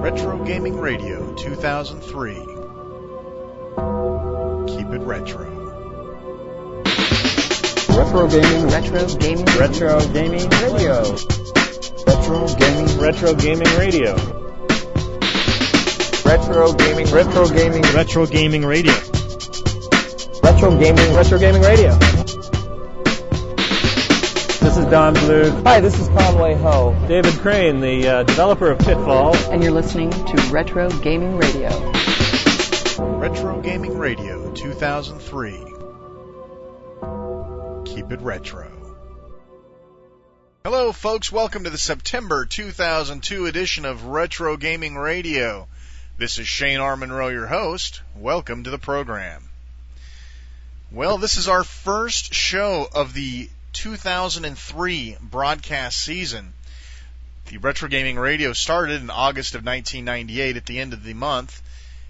Retro Gaming Radio 2003. Keep it retro. Retro Gaming Radio. Retro Gaming Radio. Retro Gaming Radio. This is Don Bluth. Hi, this is Conway Ho. David Crane, the developer of Pitfall. And you're listening to Retro Gaming Radio. Retro Gaming Radio 2003. Keep it retro. Hello, folks. Welcome to the September 2002 edition of Retro Gaming Radio. This is Shane R. Monroe, your host. Welcome to the program. Well, this is our first show of the 2003 broadcast season. The Retro Gaming Radio started in August of 1998 at the end of the month,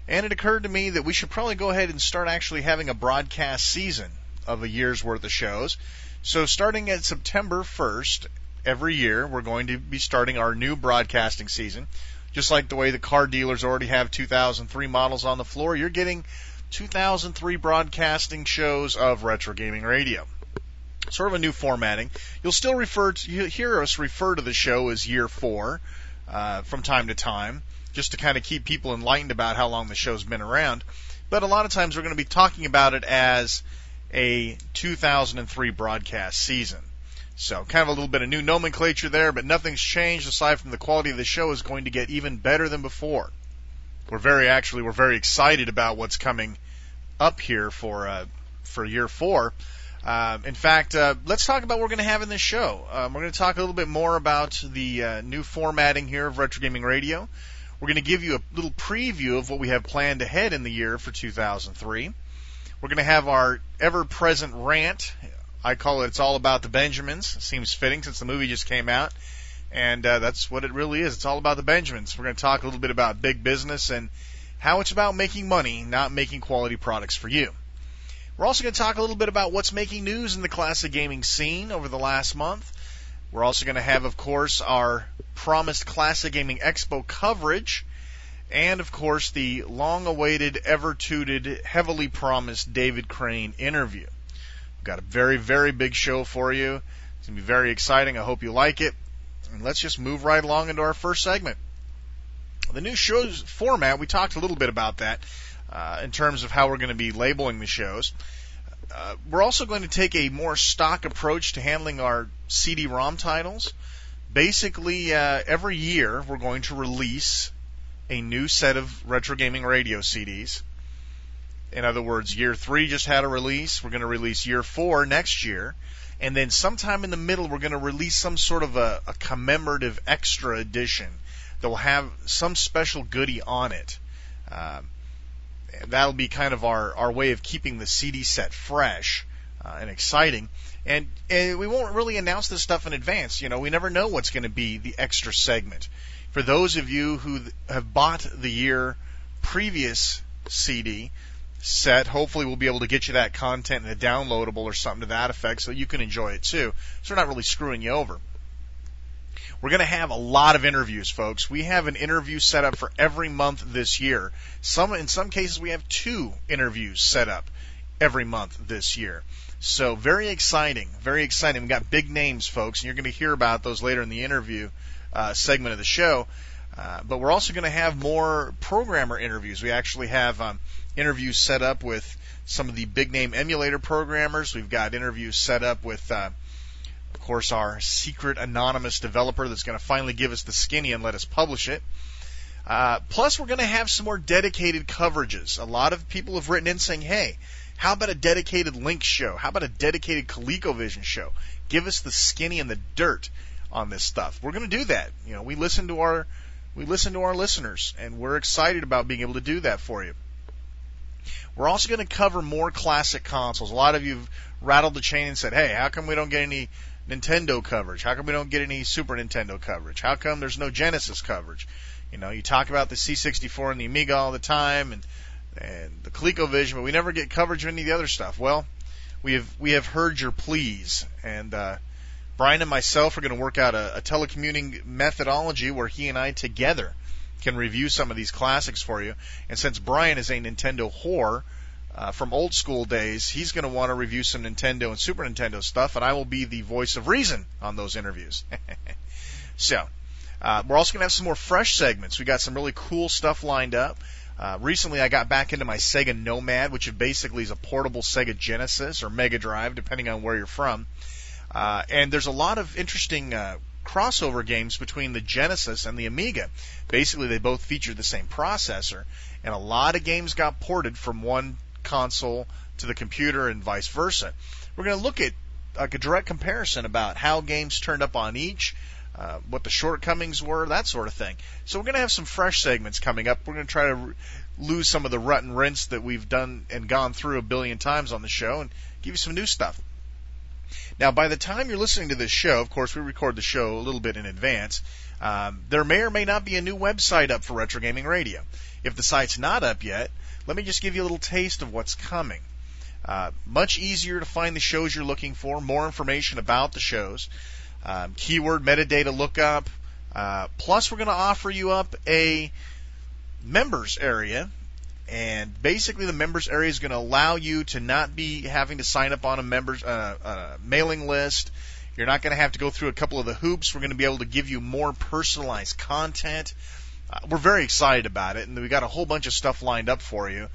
and it occurred to me that we should probably go ahead and start actually having a broadcast season of a year's worth of shows. So starting at September 1st, every year, we're going to be starting our new broadcasting season. Just like the way the car dealers already have 2003 models on the floor, you're getting 2003 broadcasting shows of Retro Gaming Radio. Sort of a new formatting. You'll still hear us refer to the show as Year 4 from time to time, just to kind of keep people enlightened about how long the show's been around. But a lot of times we're going to be talking about it as a 2003 broadcast season. So kind of a little bit of new nomenclature there, but nothing's changed aside from the quality of the show is going to get even better than before. We're very excited about what's coming up here for Year 4. In fact, let's talk about what we're going to have in this show. We're going to talk a little bit more about the new formatting here of Retro Gaming Radio. We're going to give you a little preview of what we have planned ahead in the year for 2003. We're going to have our ever-present rant. I call it It's All About the Benjamins. It seems fitting since the movie just came out. And that's what it really is. It's all about the Benjamins. We're going to talk a little bit about big business and how it's about making money, not making quality products for you. We're also going to talk a little bit about what's making news in the classic gaming scene over the last month. We're also going to have, of course, our promised Classic Gaming Expo coverage. And, of course, the long-awaited, ever-tooted, heavily promised David Crane interview. We've got a very, very big show for you. It's going to be very exciting. I hope you like it. And let's just move right along into our first segment. The new show's format, we talked a little bit about that in terms of how we're going to be labeling the shows. We're also going to take a more stock approach to handling our CD-ROM titles. Basically, every year we're going to release a new set of Retro Gaming Radio CDs. In other words, Year 3 just had a release. We're going to release Year 4 next year. And then sometime in the middle, we're going to release some sort of a commemorative extra edition that will have some special goodie on it. That'll be kind of our way of keeping the CD set fresh and exciting. And we won't really announce this stuff in advance. You know, we never know what's going to be the extra segment. For those of you who have bought the year previous CD set, hopefully we'll be able to get you that content in a downloadable or something to that effect so you can enjoy it too. So we're not really screwing you over. We're going to have a lot of interviews, folks. We have an interview set up for every month this year. In some cases, we have 2 interviews set up every month this year. So very exciting, very exciting. We've got big names, folks, and you're going to hear about those later in the interview segment of the show. But we're also going to have more programmer interviews. We actually have interviews set up with some of the big-name emulator programmers. We've got interviews set up with of course, our secret anonymous developer that's going to finally give us the skinny and let us publish it. Plus, we're going to have some more dedicated coverages. A lot of people have written in saying, hey, how about a dedicated Lynx show? How about a dedicated ColecoVision show? Give us the skinny and the dirt on this stuff. We're going to do that. You know, we listen to our listeners, and we're excited about being able to do that for you. We're also going to cover more classic consoles. A lot of you have rattled the chain and said, hey, how come we don't get any Nintendo coverage? How come we don't get any Super Nintendo coverage? How come there's no Genesis coverage? You know, you talk about the C64 and the Amiga all the time and the ColecoVision, but we never get coverage of any of the other stuff. Well, we have heard your pleas, and Brian and myself are going to work out a telecommuting methodology where he and I together can review some of these classics for you. And since Brian is a Nintendo whore from old school days, he's going to want to review some Nintendo and Super Nintendo stuff, and I will be the voice of reason on those interviews. So, we're also going to have some more fresh segments. We got some really cool stuff lined up. Recently, I got back into my Sega Nomad, which basically is a portable Sega Genesis or Mega Drive, depending on where you're from. And there's a lot of interesting crossover games between the Genesis and the Amiga. Basically, they both feature the same processor, and a lot of games got ported from one console to the computer and vice versa. We're going to look at a direct comparison about how games turned up on each, what the shortcomings were, that sort of thing. So we're going to have some fresh segments coming up. We're going to try to lose some of the rut and rinse that we've done and gone through a billion times on the show and give you some new stuff. Now, by the time you're listening to this show, of course, we record the show a little bit in advance, there may or may not be a new website up for Retro Gaming Radio. If the site's not up yet, let me just give you a little taste of what's coming. Much easier to find the shows you're looking for, more information about the shows, keyword metadata lookup, plus we're going to offer you up a members area, and basically the members area is going to allow you to not be having to sign up on a members mailing list. You're not going to have to go through a couple of the hoops. We're going to be able to give you more personalized content. We're very excited about it, and we got a whole bunch of stuff lined up for you.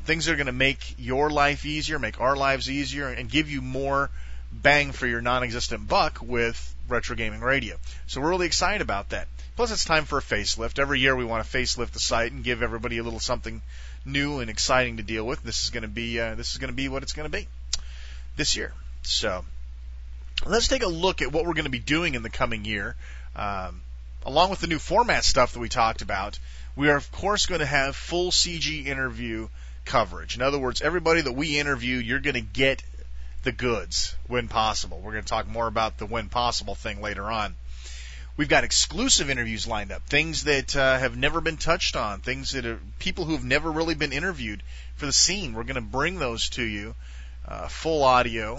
Things that are going to make your life easier, make our lives easier, and give you more bang for your non-existent buck with Retro Gaming Radio. So we're really excited about that. Plus, it's time for a facelift. Every year we want to facelift the site and give everybody a little something new and exciting to deal with. This is going to be what it's going to be this year. So let's take a look at what we're going to be doing in the coming year. Along with the new format stuff that we talked about, we are, of course, going to have full CG interview coverage. In other words, everybody that we interview, you're going to get the goods when possible. We're going to talk more about the when possible thing later on. We've got exclusive interviews lined up, things that have never been touched on, things that are people who have never really been interviewed for the scene. We're going to bring those to you, full audio,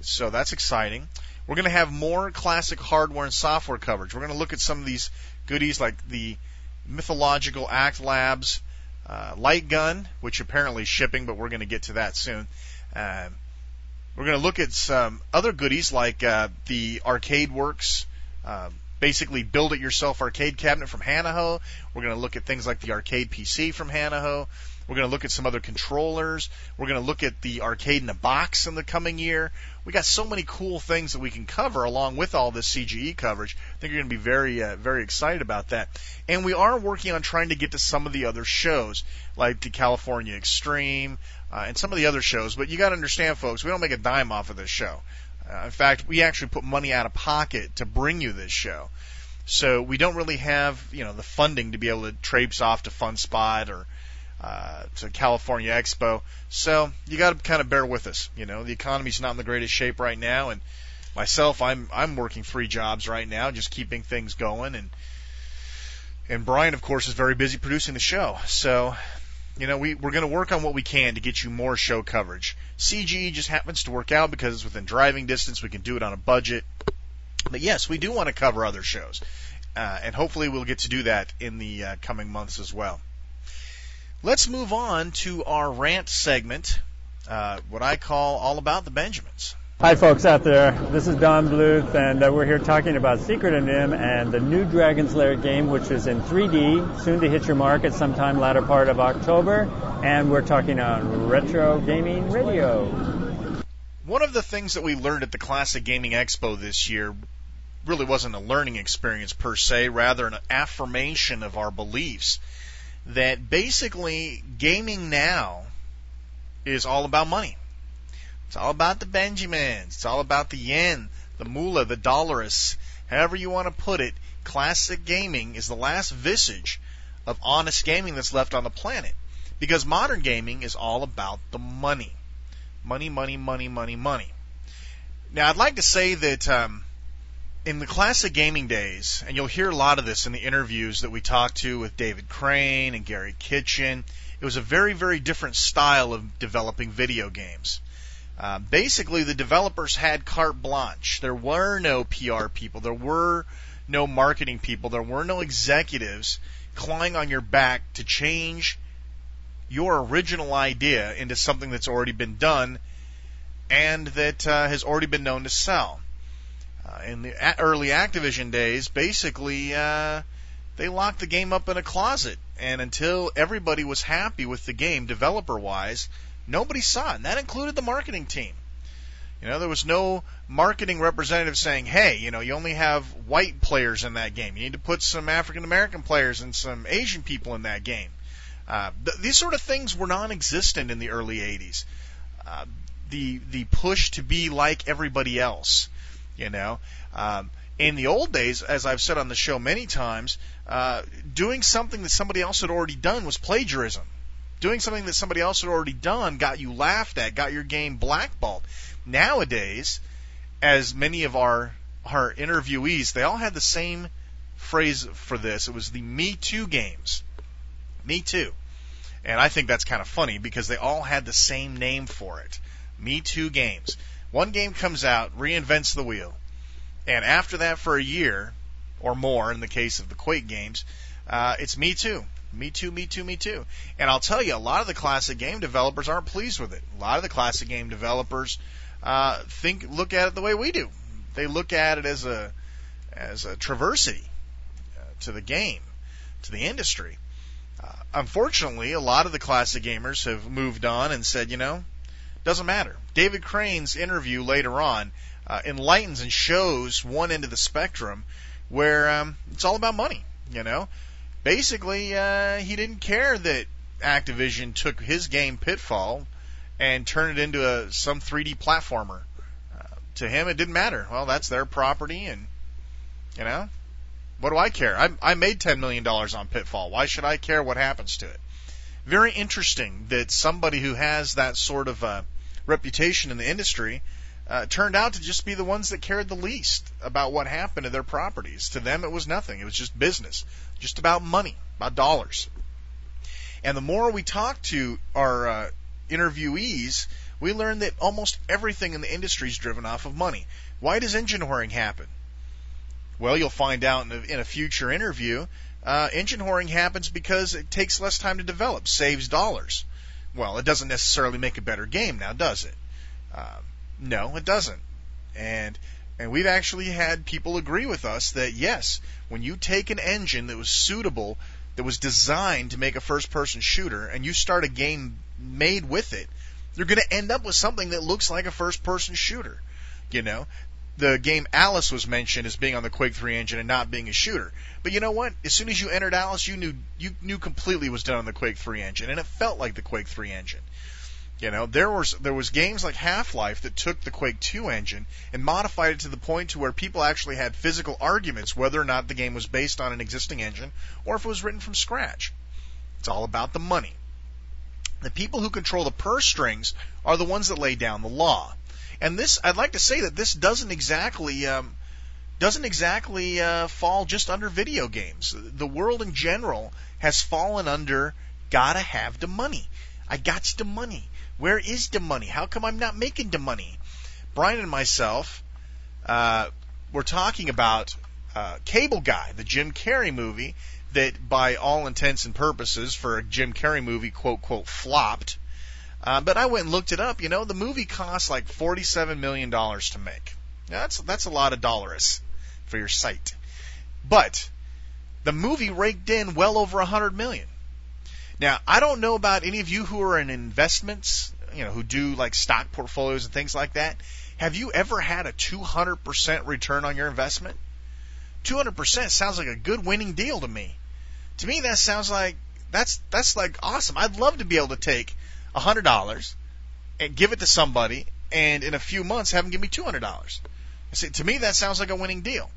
so that's exciting. We're going to have more classic hardware and software coverage. We're going to look at some of these goodies like the mythological Act Labs Lightgun, which apparently is shipping, but we're going to get to that soon. We're going to look at some other goodies like the Arcade Works, basically build-it-yourself arcade cabinet from Hanaho. We're going to look at things like the Arcade PC from Hanaho. We're going to look at some other controllers. We're going to look at the Arcade in a Box in the coming year. We got so many cool things that we can cover along with all this CGE coverage. I think you're going to be very, very excited about that. And we are working on trying to get to some of the other shows, like the California Extreme and some of the other shows. But you got to understand, folks, we don't make a dime off of this show. In fact, we actually put money out of pocket to bring you this show. So we don't really have, the funding to be able to traipse off to Fun Spot or to California Expo. So you got to kind of bear with us. The economy's not in the greatest shape right now, and myself, I'm working 3 jobs right now, just keeping things going. And Brian, of course, is very busy producing the show. So we're going to work on what we can to get you more show coverage. CGE just happens to work out because it's within driving distance. We can do it on a budget. But yes, we do want to cover other shows. And hopefully we'll get to do that in the coming months as well. Let's move on to our rant segment, what I call All About the Benjamins. Hi, folks out there. This is Don Bluth, and we're here talking about Secret of Nim and the new Dragon's Lair game, which is in 3D, soon to hit your market sometime latter part of October, and we're talking on Retro Gaming Radio. One of the things that we learned at the Classic Gaming Expo this year really wasn't a learning experience per se, rather an affirmation of our beliefs that basically gaming now is all about money. It's all about the Benjamins. It's all about the yen, the moolah, the dollars. However you want to put it, classic gaming is the last vestige of honest gaming that's left on the planet. Because modern gaming is all about the money. Money, money, money, money, money. Now, I'd like to say that in the classic gaming days, and you'll hear a lot of this in the interviews that we talked to with David Crane and Gary Kitchen, it was a very, very different style of developing video games. Basically, the developers had carte blanche. There were no PR people. There were no marketing people. There were no executives clawing on your back to change your original idea into something that's already been done and that has already been known to sell. In the early Activision days, basically, they locked the game up in a closet, and until everybody was happy with the game, developer-wise, nobody saw it, and that included the marketing team. There was no marketing representative saying, hey, you only have white players in that game. You need to put some African-American players and some Asian people in that game. These sort of things were non-existent in the early 80s. The push to be like everybody else, In the old days, as I've said on the show many times, doing something that somebody else had already done was plagiarism. Doing something that somebody else had already done got you laughed at, got your game blackballed. Nowadays, as many of our interviewees, they all had the same phrase for this. It was the Me Too games. Me Too. And I think that's kind of funny because they all had the same name for it. Me Too games. One game comes out, reinvents the wheel. And after that, for a year or more, in the case of the Quake games, it's Me Too. Me Too, Me Too, Me Too. And I'll tell you, a lot of the classic game developers aren't pleased with it. A lot of the classic game developers look at it the way we do. They look at it as a traversity to the game, to the industry. Unfortunately, a lot of the classic gamers have moved on and said, doesn't matter. David Crane's interview later on enlightens and shows one end of the spectrum where it's all about money, Basically, he didn't care that Activision took his game Pitfall and turned it into some 3D platformer. To him, it didn't matter. Well, that's their property, and, what do I care? I made $10 million on Pitfall. Why should I care what happens to it? Very interesting that somebody who has that sort of reputation in the industry turned out to just be the ones that cared the least about what happened to their properties. To them, it was nothing. It was just business, just about money, about dollars. And the more we talk to our interviewees, we learn that almost everything in the industry is driven off of money. Why does engine whoring happen? Well, you'll find out in a future interview. Engine whoring happens because it takes less time to develop, saves dollars. Well, it doesn't necessarily make a better game now, does it? No, it doesn't. And we've actually had people agree with us that, yes, when you take an engine that was suitable, that was designed to make a first-person shooter, and you start a game made with it, you're going to end up with something that looks like a first-person shooter. The game Alice was mentioned as being on the Quake 3 engine and not being a shooter. But you know what? As soon as you entered Alice, you knew completely it was done on the Quake 3 engine, and it felt like the Quake 3 engine. There was games like Half-Life that took the Quake 2 engine and modified it to the point to where people actually had physical arguments whether or not the game was based on an existing engine or if it was written from scratch. It's all about the money. The people who control the purse strings are the ones that lay down the law. And this, I'd like to say that this doesn't exactly fall just under video games. The world in general has fallen under gotta have the money. I got the money. Where is the money? How come I'm not making the money? Brian and myself were talking about Cable Guy, the Jim Carrey movie that, by all intents and purposes, for a Jim Carrey movie, quote, quote, flopped. But I went and looked it up. The movie cost like $47 million to make. Now, that's a lot of dollars for your site. But the movie raked in well over $100 million. Now, I don't know about any of you who are in investments, who do like stock portfolios and things like that. Have you ever had a 200% return on your investment? 200% sounds like a good winning deal to me. To me, that sounds like that's like awesome. I'd love to be able to take $100 and give it to somebody, and in a few months have them give me $200. To me, that sounds like a winning deal.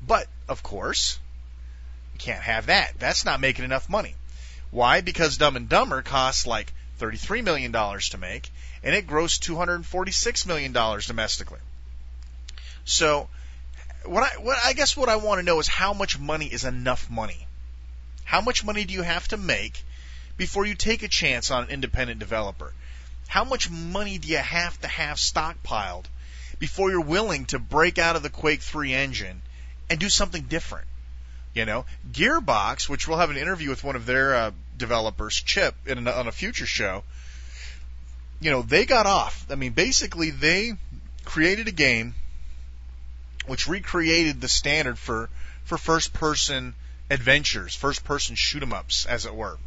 But of course, you can't have that. That's not making enough money. Why? Because Dumb and Dumber costs like $33 million to make, and it grossed $246 million domestically. So, I guess what I want to know is how much money is enough money? How much money do you have to make before you take a chance on an independent developer? How much money do you have stockpiled before you're willing to break out of the Quake 3 engine and do something different? You know, Gearbox, which we'll have an interview with one of their developers, Chip, on a future show. You know, they got off. I mean, basically, they created a game which recreated the standard for first-person adventures, first-person shoot-'em-ups, as it were.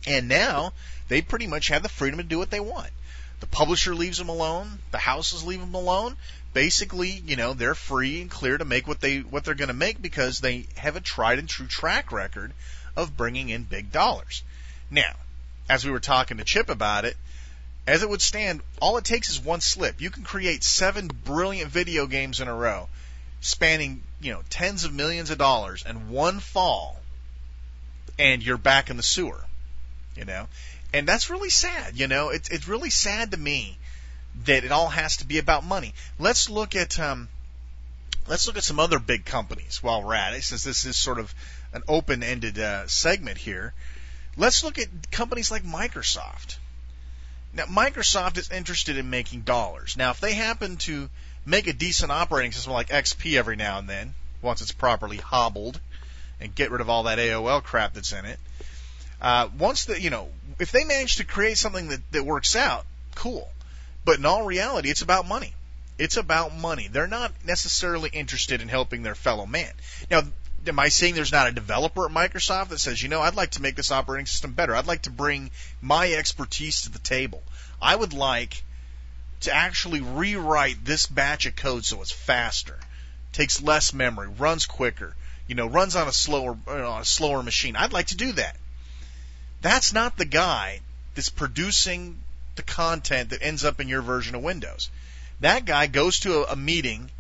And now they pretty much have the freedom to do what they want. The publisher leaves them alone. The houses leave them alone. Basically, you know, they're free and clear to make what they're going to make because they have a tried and true track record of bringing in big dollars. Now, as we were talking to Chip about it, as it would stand, all it takes is one slip. You can create 7 brilliant video games in a row, spanning, you know, tens of millions of dollars, and one fall, and you're back in the sewer. You know, and that's really sad. You know, it's really sad to me that it all has to be about money. Let's look at some other big companies while we're at it, since this is sort of an open-ended segment here. Let's look at companies like Microsoft. Now, Microsoft is interested in making dollars. Now, if they happen to make a decent operating system like XP every now and then, once it's properly hobbled, and get rid of all that AOL crap that's in it, if they manage to create something that works out, cool. But in all reality, it's about money. It's about money. They're not necessarily interested in helping their fellow man. Now, am I saying there's not a developer at Microsoft that says, you know, I'd like to make this operating system better. I'd like to bring my expertise to the table. I would like to actually rewrite this batch of code so it's faster, takes less memory, runs quicker, you know, runs on a slower machine. I'd like to do that. That's not the guy that's producing the content that ends up in your version of Windows. That guy goes to a meeting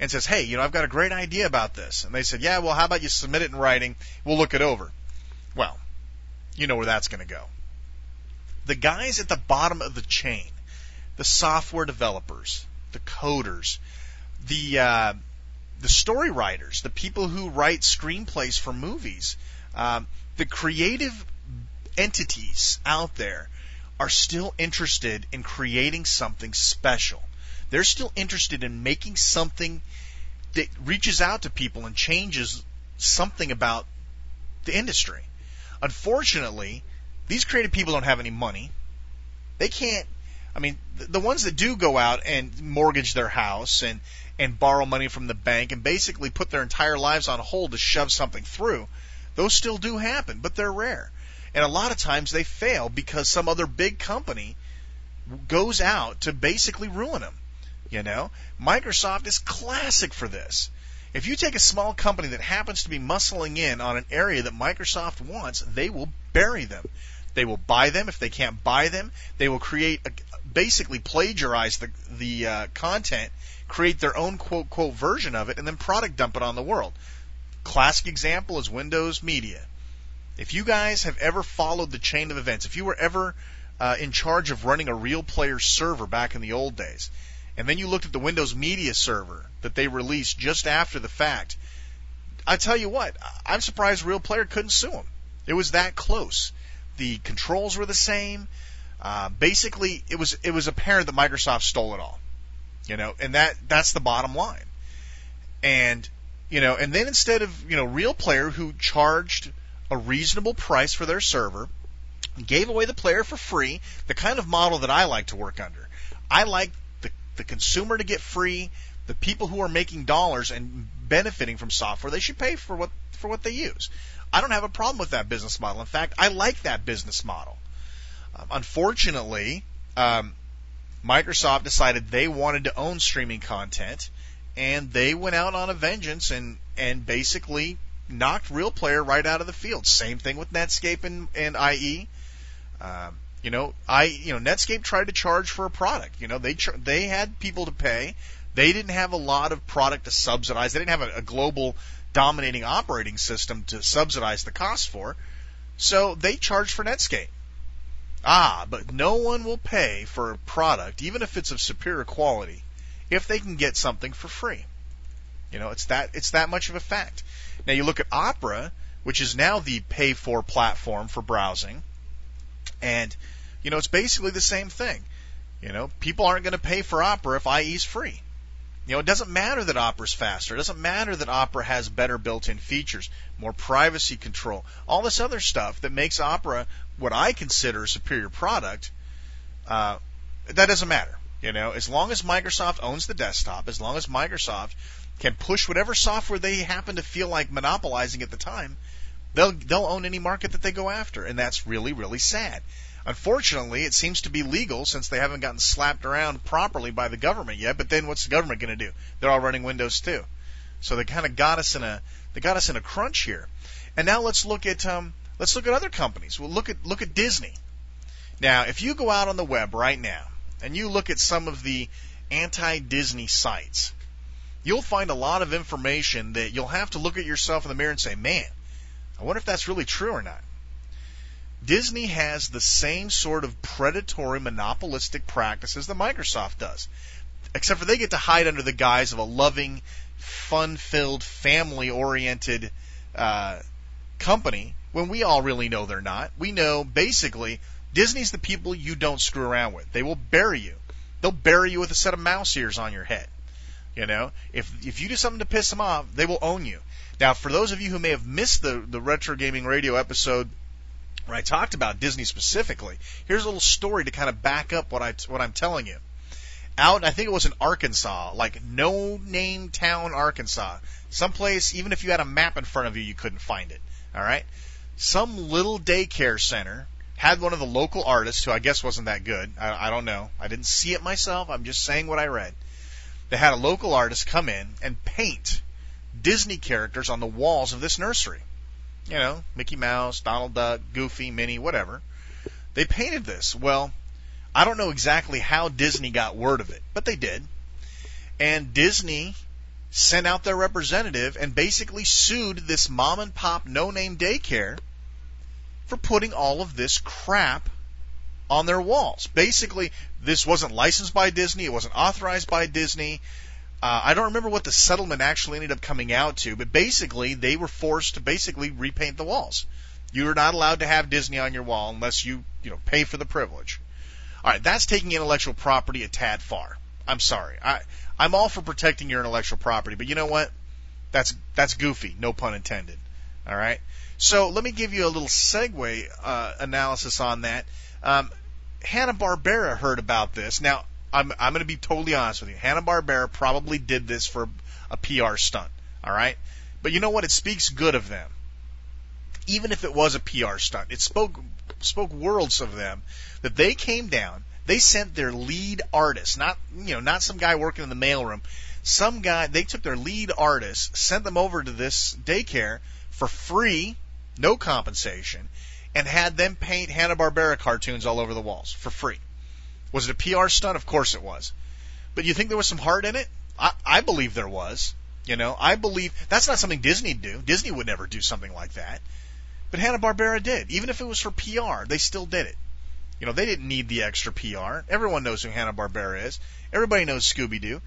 and says, hey, you know, I've got a great idea about this. And they said, yeah, well, how about you submit it in writing? We'll look it over. Well, you know where that's going to go. The guys at the bottom of the chain, the software developers, the coders, the story writers, the people who write screenplays for movies, the creative entities out there are still interested in creating something special. They're still interested in making something that reaches out to people and changes something about the industry. Unfortunately, these creative people don't have any money. They can't, I mean, the ones that do go out and mortgage their house and borrow money from the bank and basically put their entire lives on hold to shove something through, those still do happen, but they're rare. And a lot of times they fail because some other big company goes out to basically ruin them. You know, Microsoft is classic for this. If you take a small company that happens to be muscling in on an area that Microsoft wants, they will bury them. They will buy them. If they can't buy them, they will basically plagiarize the content, create their own quote version of it, and then product dump it on the world. Classic example is Windows Media. If you guys have ever followed the chain of events, if you were ever in charge of running a real player server back in the old days, and then you looked at the Windows Media server that they released just after the fact, I tell you what, I'm surprised Real Player couldn't sue them. It was that close. The controls were the same. Basically, it was apparent that Microsoft stole it all. You know, and that's the bottom line. And you know, and then instead of Real Player, who charged a reasonable price for their server, gave away the player for free, the kind of model that I like to work under. I like the consumer to get free. The people who are making dollars and benefiting from software, they should pay for what they use. I don't have a problem with that business model. In fact, I like that business model. Unfortunately, Microsoft decided they wanted to own streaming content, and they went out on a vengeance and basically knocked Real Player right out of the field. Same thing with Netscape and IE. Netscape tried to charge for a product. They had people to pay. They didn't have a lot of product to subsidize. They didn't have a global dominating operating system to subsidize the cost for. So they charged for Netscape. But no one will pay for a product, even if it's of superior quality, if they can get something for free. It's that much of a fact. Now you look at Opera, which is now the pay-for platform for browsing, and it's basically the same thing. People aren't going to pay for Opera if IE is free. It doesn't matter that Opera's faster. It doesn't matter that Opera has better built-in features, more privacy control, all this other stuff that makes Opera what I consider a superior product. That doesn't matter. As long as Microsoft owns the desktop, as long as Microsoft can push whatever software they happen to feel like monopolizing at the time, they'll own any market that they go after, and that's really, really sad. Unfortunately, it seems to be legal since they haven't gotten slapped around properly by the government yet. But then, what's the government going to do? They're all running Windows too, so they kind of got us in a crunch here. And now let's look at other companies. Well, look at Disney. Now, if you go out on the web right now and you look at some of the anti-Disney sites, you'll find a lot of information that you'll have to look at yourself in the mirror and say, "Man, I wonder if that's really true or not." Disney has the same sort of predatory, monopolistic practices that Microsoft does, except for they get to hide under the guise of a loving, fun-filled, family-oriented company, when we all really know they're not. We know, basically, Disney's the people you don't screw around with. They will bury you. They'll bury you with a set of mouse ears on your head. If you do something to piss them off, they will own you. Now, for those of you who may have missed the Retro Gaming Radio episode where I talked about Disney specifically, here's a little story to kind of back up what I'm telling you. Out, I think it was in Arkansas, like no-name town, Arkansas. Someplace, even if you had a map in front of you, you couldn't find it. All right? Some little daycare center had one of the local artists, who I guess wasn't that good. I don't know. I didn't see it myself. I'm just saying what I read. They had a local artist come in and paint Disney characters on the walls of this nursery. Mickey Mouse, Donald Duck, Goofy, Minnie, whatever. They painted this. Well, I don't know exactly how Disney got word of it, but they did. And Disney sent out their representative and basically sued this mom-and-pop no-name daycare for putting all of this crap on their walls. Basically, this wasn't licensed by Disney. It wasn't authorized by Disney. I don't remember what the settlement actually ended up coming out to, but basically they were forced to basically repaint the walls. You are not allowed to have Disney on your wall unless you pay for the privilege. All right, that's taking intellectual property a tad far. I'm sorry. I'm all for protecting your intellectual property, but you know what? That's goofy, no pun intended. All right? So let me give you a little segue analysis on that. Hanna-Barbera heard about this. Now, I'm going to be totally honest with you. Hanna-Barbera probably did this for a PR stunt, all right? But you know what? It speaks good of them. Even if it was a PR stunt, it spoke worlds of them, that they came down, they sent their lead artist, not some guy working in the mailroom, some guy, they took their lead artist, sent them over to this daycare for free, no compensation, and had them paint Hanna-Barbera cartoons all over the walls for free. Was it a PR stunt? Of course it was. But you think there was some heart in it? I believe there was. I believe that's not something Disney'd do. Disney would never do something like that. But Hanna-Barbera did. Even if it was for PR, they still did it. They didn't need the extra PR. Everyone knows who Hanna-Barbera is. Everybody knows Scooby-Doo.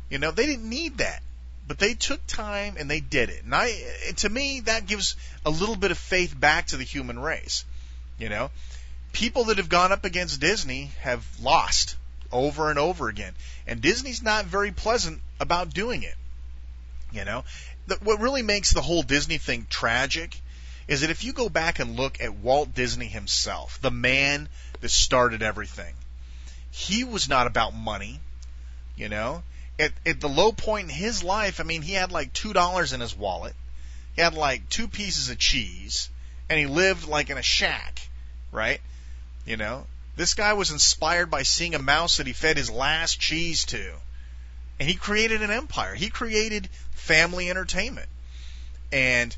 They didn't need that. But they took time and they did it. And to me, that gives a little bit of faith back to the human race. People that have gone up against Disney have lost over and over again. And Disney's not very pleasant about doing it. What really makes the whole Disney thing tragic is that if you go back and look at Walt Disney himself, the man that started everything, he was not about money. At the low point in his life, he had like $2 in his wallet. He had like 2 pieces of cheese. And he lived like in a shack, right? This guy was inspired by seeing a mouse that he fed his last cheese to. And he created an empire. He created family entertainment. And,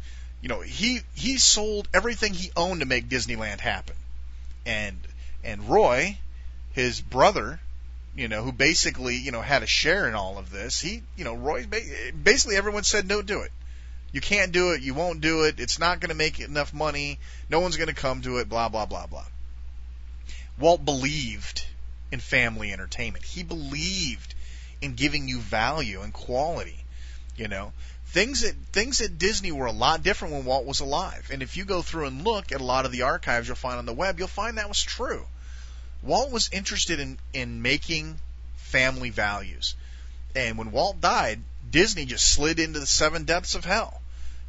he sold everything he owned to make Disneyland happen. And Roy, his brother, who basically, had a share in all of this, Roy, basically everyone said, no, do it. You can't do it. You won't do it. It's not going to make enough money. No one's going to come to it, blah, blah, blah, blah. Walt believed in family entertainment. He believed in giving you value and quality. Things at Disney were a lot different when Walt was alive. And if you go through and look at a lot of the archives you'll find on the web, you'll find that was true. Walt was interested in making family values. And when Walt died, Disney just slid into the seven depths of hell.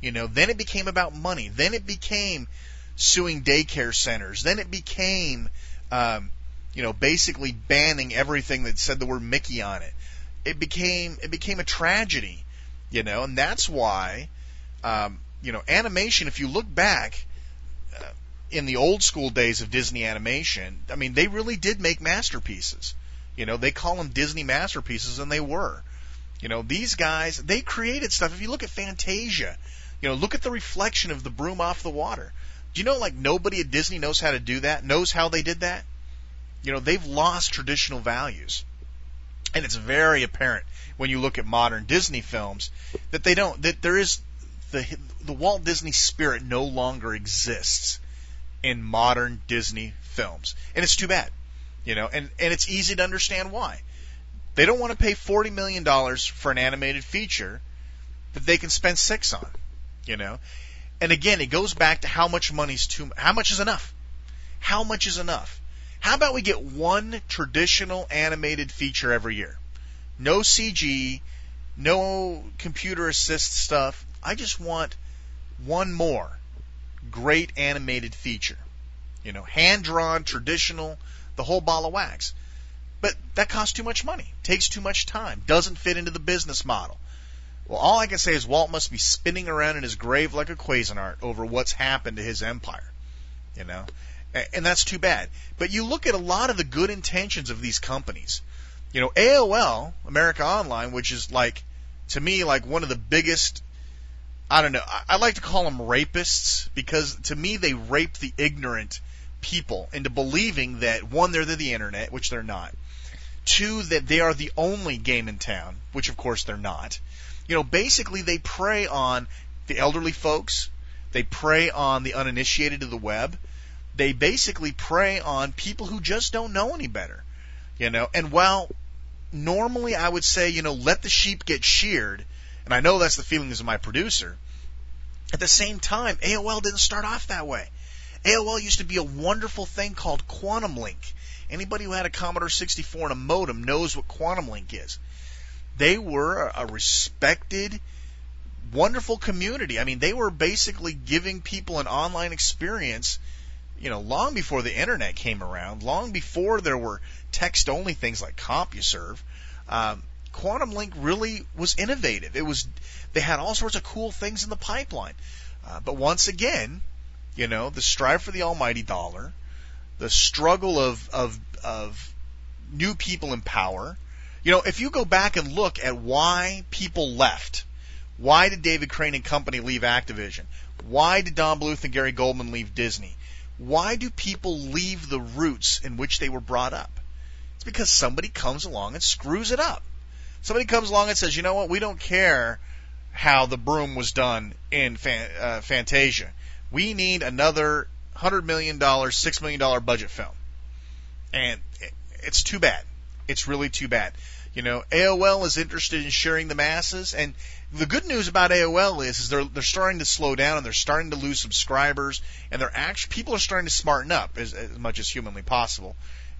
Then it became about money. Then it became suing daycare centers. Then it became, basically banning everything that said the word Mickey on it. It became a tragedy, and that's why, animation, if you look back in the old school days of Disney animation, I mean, they really did make masterpieces. They call them Disney masterpieces, and they were. These guys, they created stuff. If you look at Fantasia, look at the reflection of the broom off the water. Do you know, nobody at Disney knows how to do that, knows how they did that? They've lost traditional values. And it's very apparent when you look at modern Disney films that there is the Walt Disney spirit no longer exists in modern Disney films. And it's too bad. And it's easy to understand why. They don't want to pay $40 million for an animated feature that they can spend $6 on. And again, it goes back to how much is enough? How much is enough? How about we get one traditional animated feature every year? No CG, no computer assist stuff. I just want one more great animated feature. Hand-drawn, traditional, the whole ball of wax. But that costs too much money, takes too much time, doesn't fit into the business model. Well, all I can say is Walt must be spinning around in his grave like a Cuisinart over what's happened to his empire. And that's too bad. But you look at a lot of the good intentions of these companies. AOL, America Online, which is to me, one of the biggest, I don't know, I like to call them rapists, because to me they rape the ignorant people into believing that, one, they're the internet, which they're not. Two, that they are the only game in town, which of course they're not. Basically they prey on the elderly folks. They prey on the uninitiated to the web. They basically prey on people who just don't know any better, And while normally I would say, let the sheep get sheared, and I know that's the feelings of my producer, at the same time, AOL didn't start off that way. AOL used to be a wonderful thing called Quantum Link. Anybody who had a Commodore 64 and a modem knows what Quantum Link is. They were a respected, wonderful community. I mean, they were basically giving people an online experience, long before the internet came around, long before there were text-only things like CompuServe. Quantum Link really was innovative. They had all sorts of cool things in the pipeline. But once again, the strive for the almighty dollar, the struggle of new people in power. If you go back and look at why people left, why did David Crane and company leave Activision? Why did Don Bluth and Gary Goldman leave Disney? Why do people leave the roots in which they were brought up? It's because somebody comes along and screws it up. Somebody comes along and says, you know what, we don't care how the broom was done in Fantasia. We need another $100 million, $6 million budget film. And it's too bad. It's really too bad. AOL is interested in sharing the masses, and the good news about AOL is they're starting to slow down, and they're starting to lose subscribers, and people are starting to smarten up as much as humanly possible,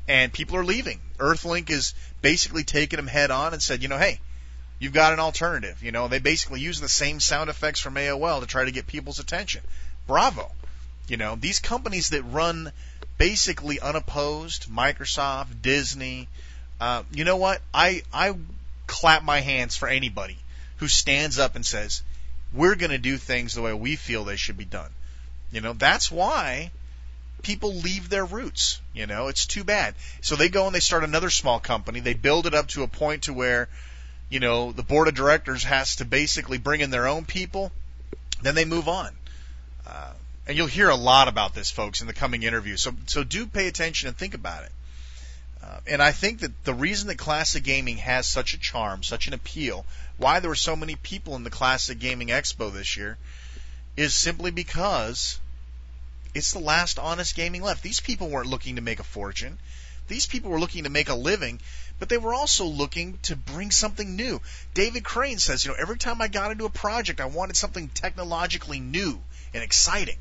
and people are leaving. Earthlink is basically taking them head on and said, hey, you've got an alternative. They basically use the same sound effects from AOL to try to get people's attention. Bravo. These companies that run basically unopposed, Microsoft, Disney, you know what? I clap my hands for anybody who stands up and says, we're going to do things the way we feel they should be done. That's why people leave their roots. It's too bad. So they go and they start another small company. They build it up to a point to where, the board of directors has to basically bring in their own people. Then they move on. And you'll hear a lot about this, folks, in the coming interviews. So do pay attention and think about it. And I think that the reason that classic gaming has such a charm, such an appeal, why there were so many people in the Classic Gaming Expo this year, is simply because it's the last honest gaming left. These people weren't looking to make a fortune. These people were looking to make a living, but they were also looking to bring something new. David Crane says, every time I got into a project, I wanted something technologically new and exciting.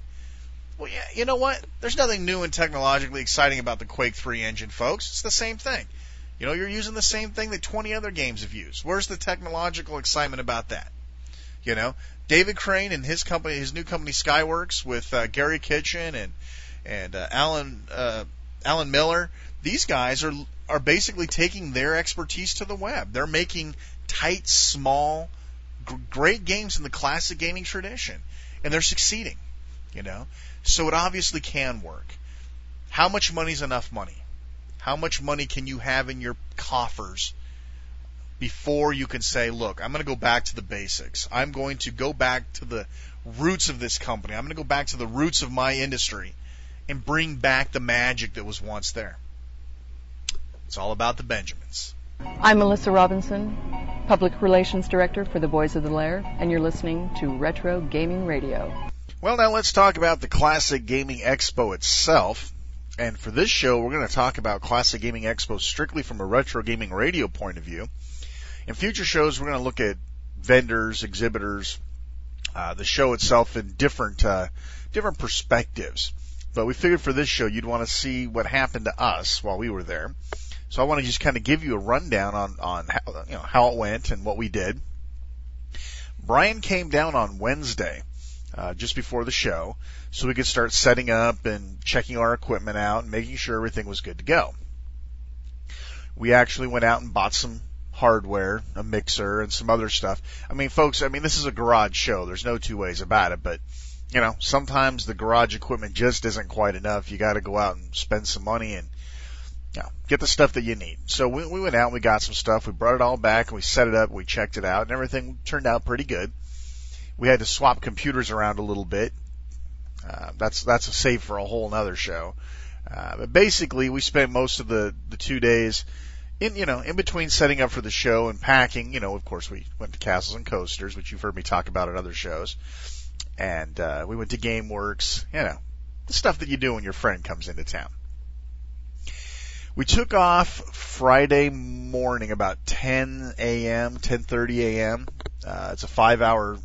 Well, yeah, you know what? There's nothing new and technologically exciting about the Quake 3 engine, folks. It's the same thing. You know, you're using the same thing that 20 other games have used. Where's the technological excitement about that? You know, David Crane and his company, his new company Skyworks, with Gary Kitchen and Alan Miller. These guys are basically taking their expertise to the web. They're making tight, small, great games in the classic gaming tradition, and they're succeeding. You know, so it obviously can work. How much money is enough money? How much money can you have in your coffers before you can say, look, I'm going to go back to the basics. I'm going to go back to the roots of this company. I'm going to go back to the roots of my industry and bring back the magic that was once there. It's all about the Benjamins. I'm Melissa Robinson, Public Relations Director for the Boys of the Lair, and you're listening to Retro Gaming Radio. Well, now let's talk about the Classic Gaming Expo itself. And for this show, we're going to talk about Classic Gaming Expo strictly from a Retro Gaming Radio point of view. In future shows, we're going to look at vendors, exhibitors, the show itself in different perspectives. But we figured for this show, you'd want to see what happened to us while we were there. So I want to just kind of give you a rundown on how it went and what we did. Brian came down on Wednesday, just before the show, so we could start setting up and checking our equipment out and making sure everything was good to go. We actually went out and bought some hardware, a mixer, and some other stuff. I mean, folks, this is a garage show. There's no two ways about it, but, you know, sometimes the garage equipment just isn't quite enough. You got to go out and spend some money and, you know, get the stuff that you need. So we went out and we got some stuff. We brought it all back and we set it up. We checked it out, and everything turned out pretty good. We had to swap computers around a little bit. That's a save for a whole nother show. But basically, we spent most of the 2 days in between setting up for the show and packing. You know, of course, we went to Castles and Coasters, which you've heard me talk about at other shows. And we went to GameWorks, you know, the stuff that you do when your friend comes into town. We took off Friday morning about 10 a.m., 10:30 a.m. It's a 5-hour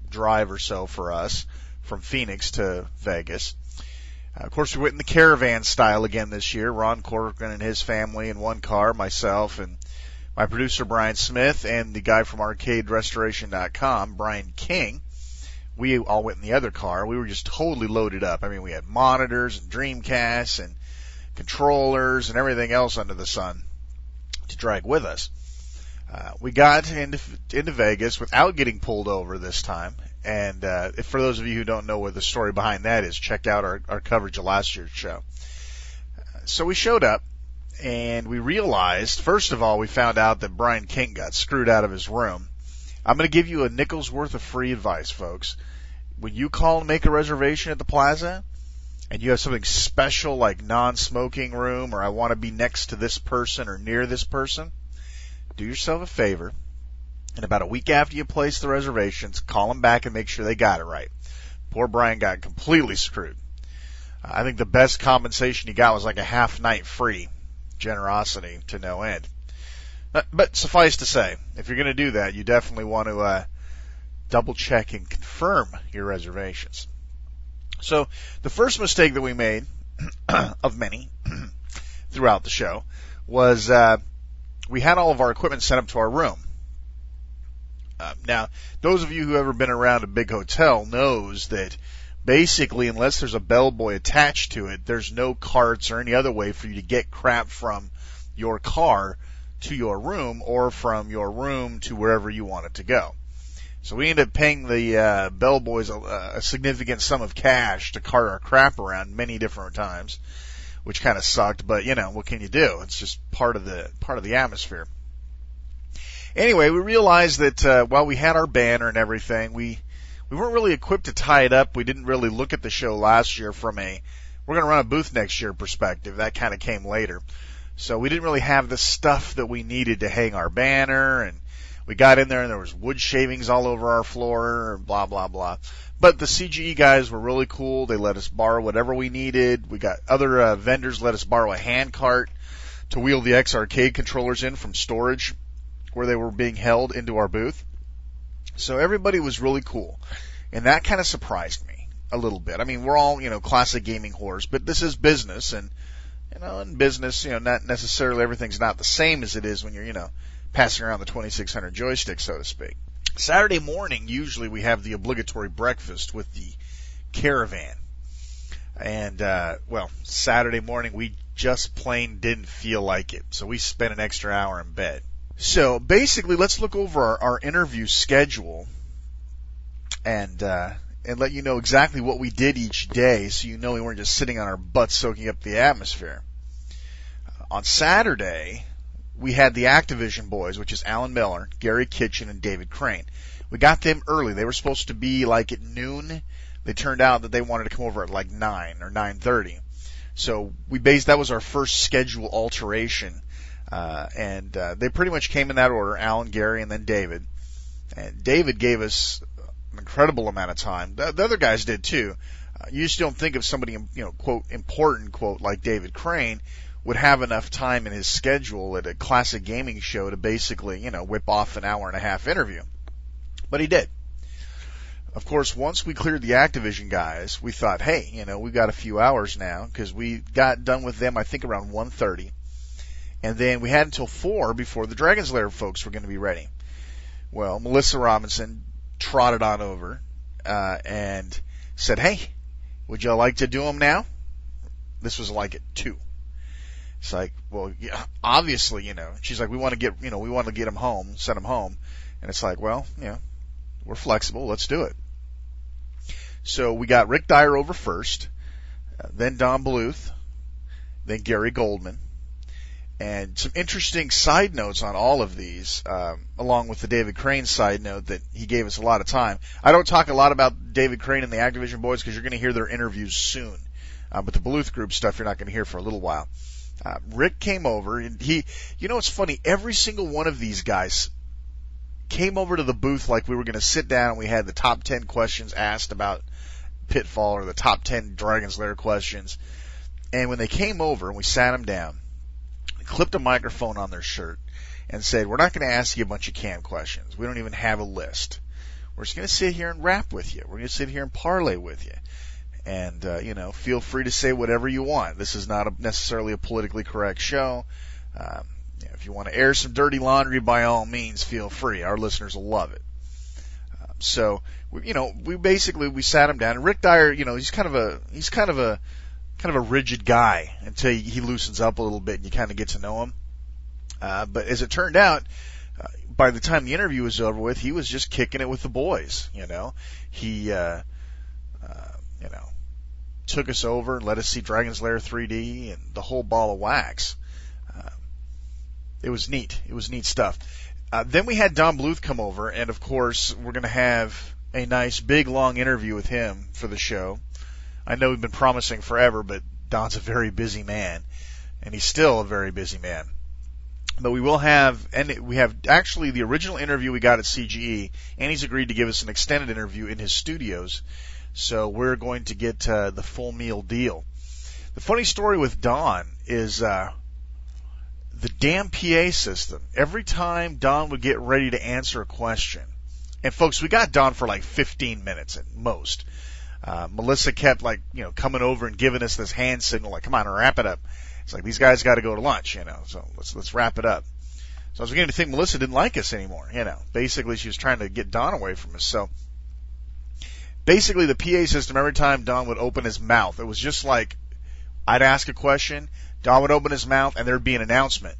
drive or so for us from Phoenix to Vegas. Of course, we went in the caravan style again this year. Ron Corcoran and his family in one car, myself and my producer Brian Smith and the guy from ArcadeRestoration.com, Brian King. We all went in the other car. We were just totally loaded up. I mean, we had monitors and Dreamcasts and controllers and everything else under the sun to drag with us. We got into Vegas without getting pulled over this time. And for those of you who don't know what the story behind that is, check out our coverage of last year's show. So we showed up, and we realized, first of all, we found out that Brian King got screwed out of his room. I'm going to give you a nickel's worth of free advice, folks. When you call and make a reservation at the plaza, and you have something special like non-smoking room, or I want to be next to this person or near this person, do yourself a favor, and about a week after you place the reservations, call them back and make sure they got it right. Poor Brian got completely screwed. I think the best compensation he got was like a half night free. Generosity to no end. But suffice to say, if you're going to do that, you definitely want to double check and confirm your reservations. So the first mistake that we made, of many, throughout the show, was we had all of our equipment sent up to our room. Now, those of you who have ever been around a big hotel knows that basically, unless there's a bellboy attached to it, there's no carts or any other way for you to get crap from your car to your room or from your room to wherever you want it to go. So we ended up paying the bellboys a significant sum of cash to cart our crap around many different times, which kind of sucked. But you know, what can you do? It's just part of the atmosphere. Anyway, we realized that while we had our banner and everything, we weren't really equipped to tie it up. We didn't really look at the show last year from we're going to run a booth next year perspective. That kind of came later. So we didn't really have the stuff that we needed to hang our banner, and we got in there and there was wood shavings all over our floor, blah, blah, blah. But the CGE guys were really cool. They let us borrow whatever we needed. We got other vendors let us borrow a hand cart to wheel the X arcade controllers in from storage where they were being held into our booth. So everybody was really cool. And that kind of surprised me a little bit. I mean, we're all, classic gaming whores, but this is business, and, in business, not necessarily everything's not the same as it is when you're, passing around the 2600 joystick, so to speak. Saturday morning, usually we have the obligatory breakfast with the caravan. And, Saturday morning we just plain didn't feel like it. So we spent an extra hour in bed. So basically, let's look over our interview schedule and let you know exactly what we did each day, so we weren't just sitting on our butts soaking up the atmosphere. On Saturday, we had the Activision boys, which is Alan Miller, Gary Kitchen, and David Crane. We got them early. They were supposed to be like at noon. They turned out that they wanted to come over at like 9 or 9:30. So that was our first schedule alteration. And they pretty much came in that order, Alan, Gary, and then David. And David gave us an incredible amount of time. The other guys did too. You just don't think of somebody, quote, important, quote, like David Crane would have enough time in his schedule at a classic gaming show to basically, whip off an hour and a half interview. But he did. Of course, once we cleared the Activision guys, we thought, hey, we've got a few hours now, because we got done with them, I think, around 1:30. And then we had until 4 before the Dragon's Lair folks were going to be ready. Well, Melissa Robinson trotted on over and said, hey, would you like to do them now? This was like at 2. It's like, well, yeah, obviously, she's like, we want to get them home, send them home. And it's like, well, we're flexible. Let's do it. So we got Rick Dyer over first, then Don Bluth, then Gary Goldman. And some interesting side notes on all of these, along with the David Crane side note that he gave us a lot of time. I don't talk a lot about David Crane and the Activision boys because you're going to hear their interviews soon. But the Bluth group stuff you're not going to hear for a little while. Rick came over, and it's funny, every single one of these guys came over to the booth like we were going to sit down and we had the top 10 questions asked about Pitfall or the top 10 Dragon's Lair questions. And when they came over and we sat them down, they clipped a microphone on their shirt and said, we're not going to ask you a bunch of canned questions. We don't even have a list. We're just going to sit here and rap with you. We're going to sit here and parlay with you. And, feel free to say whatever you want. This is not necessarily a politically correct show. If you want to air some dirty laundry, by all means, feel free. Our listeners will love it. We sat him down, and Rick Dyer, he's kind of a rigid guy until he loosens up a little bit and you kind of get to know him. But as it turned out, by the time the interview was over with, he was just kicking it with the boys. He took us over and let us see Dragon's Lair 3D and the whole ball of wax. It was neat. It was neat stuff. Then we had Don Bluth come over, and of course, we're going to have a nice, big, long interview with him for the show. I know we've been promising forever, but Don's a very busy man, and he's still a very busy man. But we have actually the original interview we got at CGE, and he's agreed to give us an extended interview in his studios, so we're going to get the full meal deal. The funny story with Don is the damn PA system. Every time Don would get ready to answer a question, and folks, we got Don for like 15 minutes at most. Melissa kept coming over and giving us this hand signal, like, come on, wrap it up. It's like, these guys got to go to lunch, so let's wrap it up. So I was beginning to think Melissa didn't like us anymore, Basically, she was trying to get Don away from us. So basically, the PA system, every time Don would open his mouth, it was just like I'd ask a question, Don would open his mouth, and there'd be an announcement.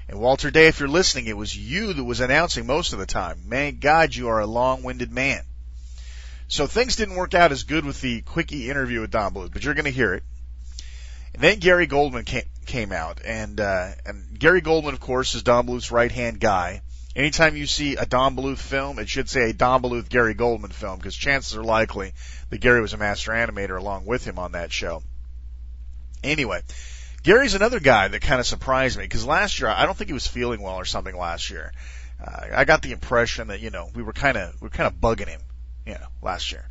And Walter Day, if you're listening, it was you that was announcing most of the time. Man, God, you are a long-winded man. So things didn't work out as good with the quickie interview with Don Bluth, but you're going to hear it. And then Gary Goldman came out, and Gary Goldman, of course, is Don Bluth's right-hand guy. Anytime you see a Don Bluth film, it should say a Don Bluth Gary Goldman film, because chances are likely that Gary was a master animator along with him on that show. Anyway, Gary's another guy that kind of surprised me, because last year, I don't think he was feeling well or something last year. I got the impression that, we were kind of bugging him, last year.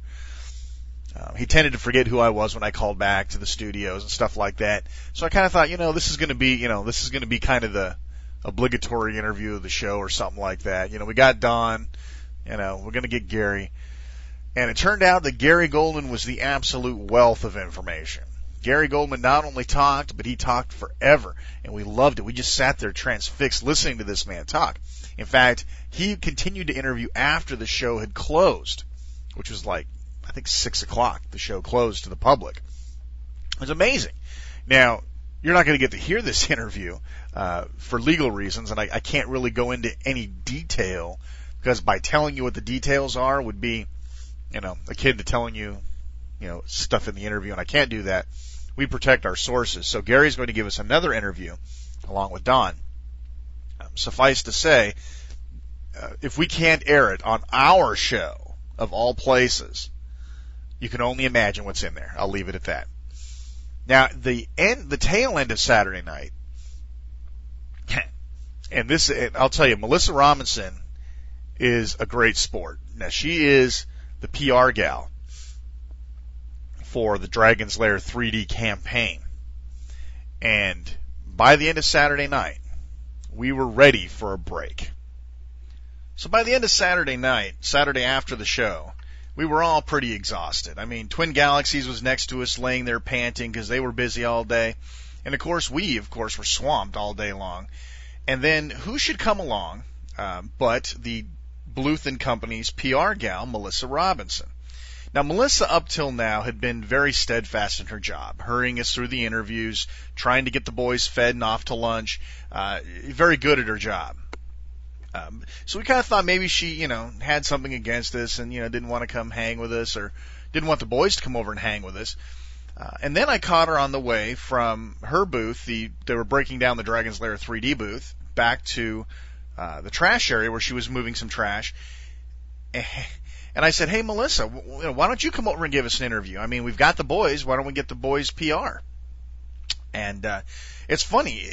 He tended to forget who I was when I called back to the studios and stuff like that. So I kind of thought, this is going to be kind of the obligatory interview of the show or something like that. We got Don, we're going to get Gary. And it turned out that Gary Goldman was the absolute wealth of information. Gary Goldman not only talked, but he talked forever, and we loved it. We just sat there transfixed listening to this man talk. In fact, he continued to interview after the show had closed, which was like, I think 6 o'clock. The show closed to the public. It was amazing. Now, you're not going to get to hear this interview for legal reasons, and I can't really go into any detail, because by telling you what the details are would be, akin to telling you, stuff in the interview, and I can't do that. We protect our sources. So Gary's going to give us another interview along with Don. Suffice to say, if we can't air it on our show, of all places, you can only imagine what's in there. I'll leave it at that. Now, the tail end of Saturday night, and I'll tell you, Melissa Robinson is a great sport. Now, she is the PR gal for the Dragon's Lair 3D campaign. And by the end of Saturday night, we were ready for a break. So by the end of Saturday night, Saturday after the show, we were all pretty exhausted. I mean, Twin Galaxies was next to us laying there panting because they were busy all day. And of course, we were swamped all day long. And then who should come along but the Bluth and Company's PR gal, Melissa Robinson. Now, Melissa, up till now, had been very steadfast in her job, hurrying us through the interviews, trying to get the boys fed and off to lunch, very good at her job. So we kind of thought maybe she, had something against us and, didn't want to come hang with us, or didn't want the boys to come over and hang with us. And then I caught her on the way from her booth. They were breaking down the Dragon's Lair 3D booth back to the trash area where she was moving some trash. And I said, hey, Melissa, why don't you come over and give us an interview? I mean, we've got the boys. Why don't we get the boys PR? And it's funny,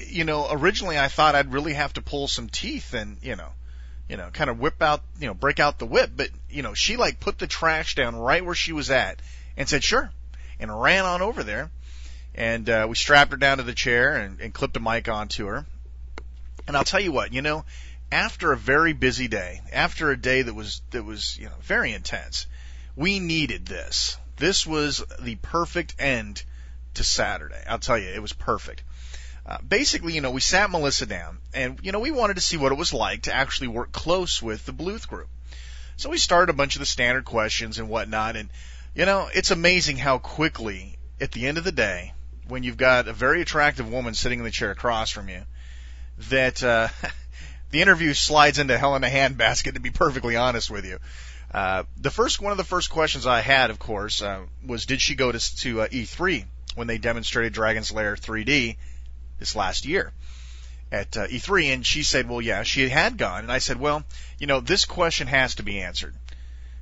originally I thought I'd really have to pull some teeth and, kind of whip out, break out the whip. But, she put the trash down right where she was at and said, sure, and ran on over there. And we strapped her down to the chair and clipped a mic onto her. And I'll tell you what, after a very busy day, after a day that was very intense, we needed this. This was the perfect end to Saturday. I'll tell you, it was perfect. Basically, we sat Melissa down, and, we wanted to see what it was like to actually work close with the Bluth group. So we started a bunch of the standard questions and whatnot, and, it's amazing how quickly, at the end of the day, when you've got a very attractive woman sitting in the chair across from you, that the interview slides into hell in a handbasket, to be perfectly honest with you. One of the first questions I had, of course, was, did she go to E3 when they demonstrated Dragon's Lair 3D this last year at E3? And she said, well, yeah, she had gone. And I said, well, this question has to be answered.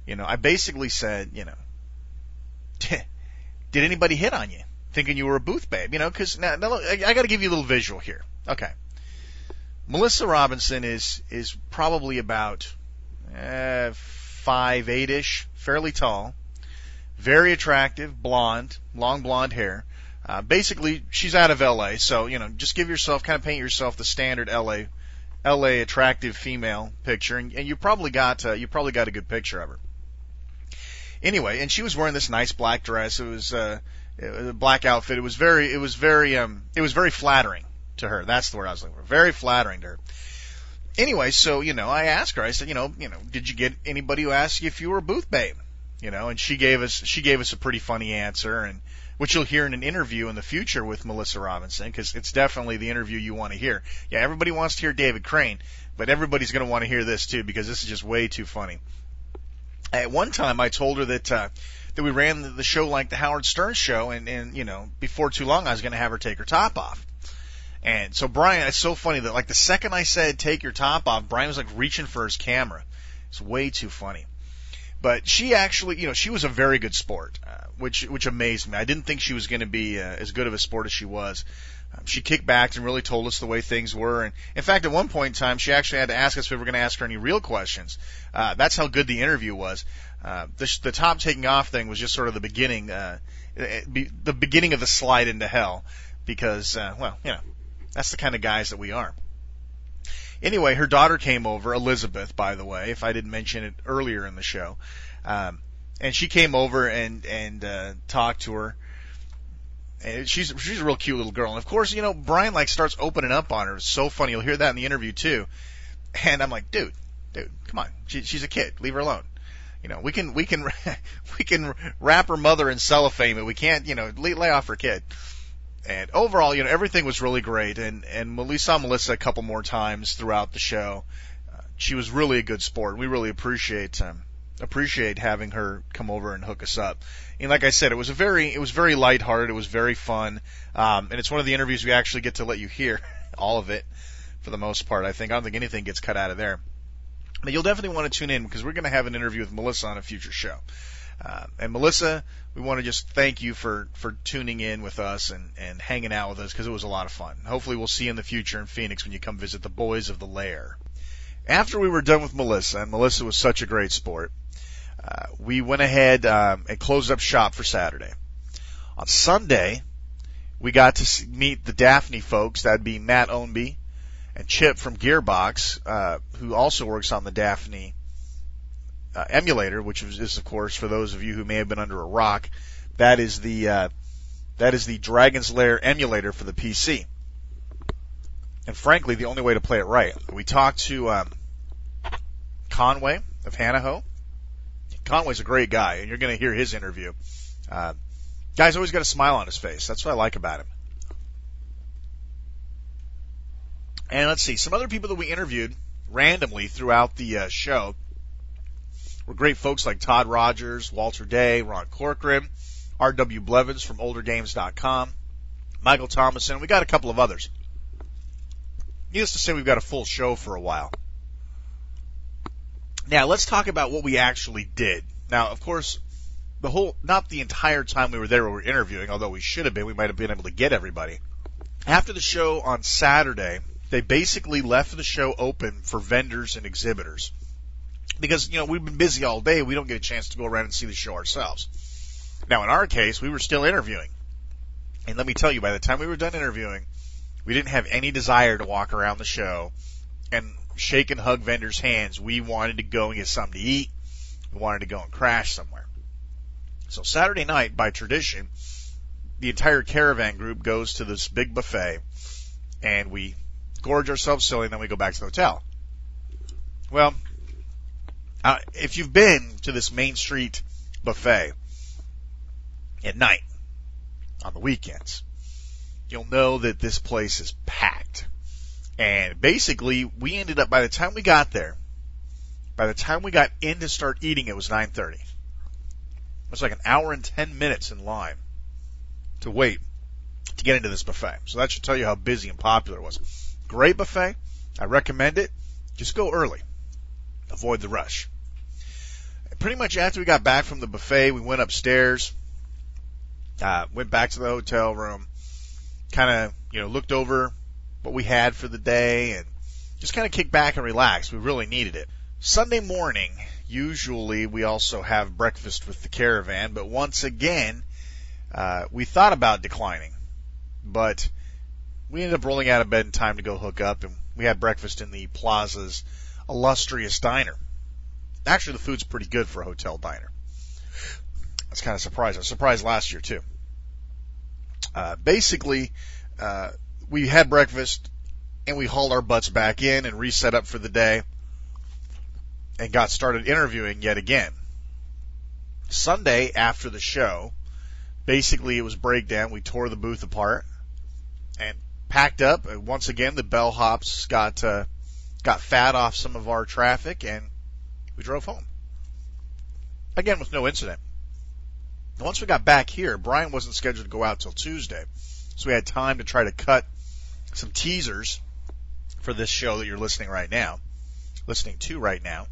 I basically said, did anybody hit on you thinking you were a booth babe? Because now look, I got to give you a little visual here. Okay. Melissa Robinson is probably about 5'8"-ish, fairly tall, very attractive, blonde, long blonde hair. Basically, she's out of LA, so just paint yourself the standard LA attractive female picture, and you probably got a good picture of her. Anyway, and she was wearing this nice black dress. It was a black outfit. It was very flattering to her. That's the word I was looking for. Very flattering to her. Anyway, so, I asked her, I said, did you get anybody who asked you if you were a booth babe? And she gave us a pretty funny answer, and which you'll hear in an interview in the future with Melissa Robinson, because it's definitely the interview you want to hear. Yeah, everybody wants to hear David Crane, but everybody's going to want to hear this too, because this is just way too funny. At one time, I told her that we ran the show like the Howard Stern show, and before too long, I was going to have her take her top off. And so Brian, it's so funny that the second I said take your top off, Brian was reaching for his camera. It's way too funny. But she actually, she was a very good sport, which amazed me. I didn't think she was going to be as good of a sport as she was. She kicked back and really told us the way things were. And in fact, at one point in time, she actually had to ask us if we were going to ask her any real questions. That's how good the interview was. The top taking off thing was just sort of the beginning, the beginning of the slide into hell, because that's the kind of guys that we are. Anyway, her daughter came over, Elizabeth, by the way, if I didn't mention it earlier in the show. And she came over and talked to her. And she's a real cute little girl. And of course, Brian starts opening up on her. It's so funny. You'll hear that in the interview too. And I'm like, dude, come on. She's a kid. Leave her alone. We can wrap her mother in cellophane, but we can't, lay off her kid. And overall, everything was really great. And we saw Melissa a couple more times throughout the show. She was really a good sport. We really appreciate having her come over and hook us up. And like I said, it was very lighthearted. It was very fun. And it's one of the interviews we actually get to let you hear all of it for the most part. I don't think anything gets cut out of there. But you'll definitely want to tune in because we're going to have an interview with Melissa on a future show. And Melissa, we want to just thank you for tuning in with us and hanging out with us because it was a lot of fun. Hopefully we'll see you in the future in Phoenix when you come visit the Boys of the Lair. After we were done with Melissa, and Melissa was such a great sport, we went ahead and closed up shop for Saturday. On Sunday, we got to meet the Daphne folks. That'd be Matt Ownby and Chip from Gearbox, who also works on the Daphne emulator, which is, of course, for those of you who may have been under a rock, that is the Dragon's Lair emulator for the PC. And frankly, the only way to play it right. We talked to Conway of Hanaho. Conway's a great guy, and you're going to hear his interview. Guy's always got a smile on his face. That's what I like about him. And let's see, some other people that we interviewed randomly throughout the show were great folks like Todd Rogers, Walter Day, Ron Corcoran, R.W. Blevins from oldergames.com, Michael Thomason, and we got a couple of others. Needless to say, we've got a full show for a while. Now, let's talk about what we actually did. Now, of course, not the entire time we were there we were interviewing, although we should have been. We might have been able to get everybody. After the show on Saturday, they basically left the show open for vendors and exhibitors. Because, we've been busy all day. We don't get a chance to go around and see the show ourselves. Now, in our case, we were still interviewing. And let me tell you, by the time we were done interviewing, we didn't have any desire to walk around the show and shake and hug vendors' hands. We wanted to go and get something to eat. We wanted to go and crash somewhere. So Saturday night, by tradition, the entire caravan group goes to this big buffet, and we gorge ourselves silly, and then we go back to the hotel. Well, if you've been to this Main Street buffet at night, on the weekends, you'll know that this place is packed. And basically, we ended up, by the time we got there, by the time we got in to start eating, it was 9:30. It was like an hour and 10 minutes in line to wait to get into this buffet. So that should tell you how busy and popular it was. Great buffet. I recommend it. Just go early. Avoid the rush. Pretty much after we got back from the buffet, we went upstairs, went back to the hotel room, kind of, looked over what we had for the day and just kind of kicked back and relaxed. We really needed it. Sunday morning, usually we also have breakfast with the caravan, but once again, we thought about declining, but we ended up rolling out of bed in time to go hook up, and we had breakfast in the Plaza's illustrious diner. Actually, the food's pretty good for a hotel diner. That's kind of surprising. I was surprised last year, too. Basically, we had breakfast, and we hauled our butts back in and reset up for the day and got started interviewing yet again. Sunday, after the show, basically it was breakdown. We tore the booth apart and packed up. Once again, the bellhops got fat off some of our traffic, and we drove home. Again, with no incident. And once we got back here, Brian wasn't scheduled to go out till Tuesday, so we had time to try to cut some teasers for this show that you're listening to right now,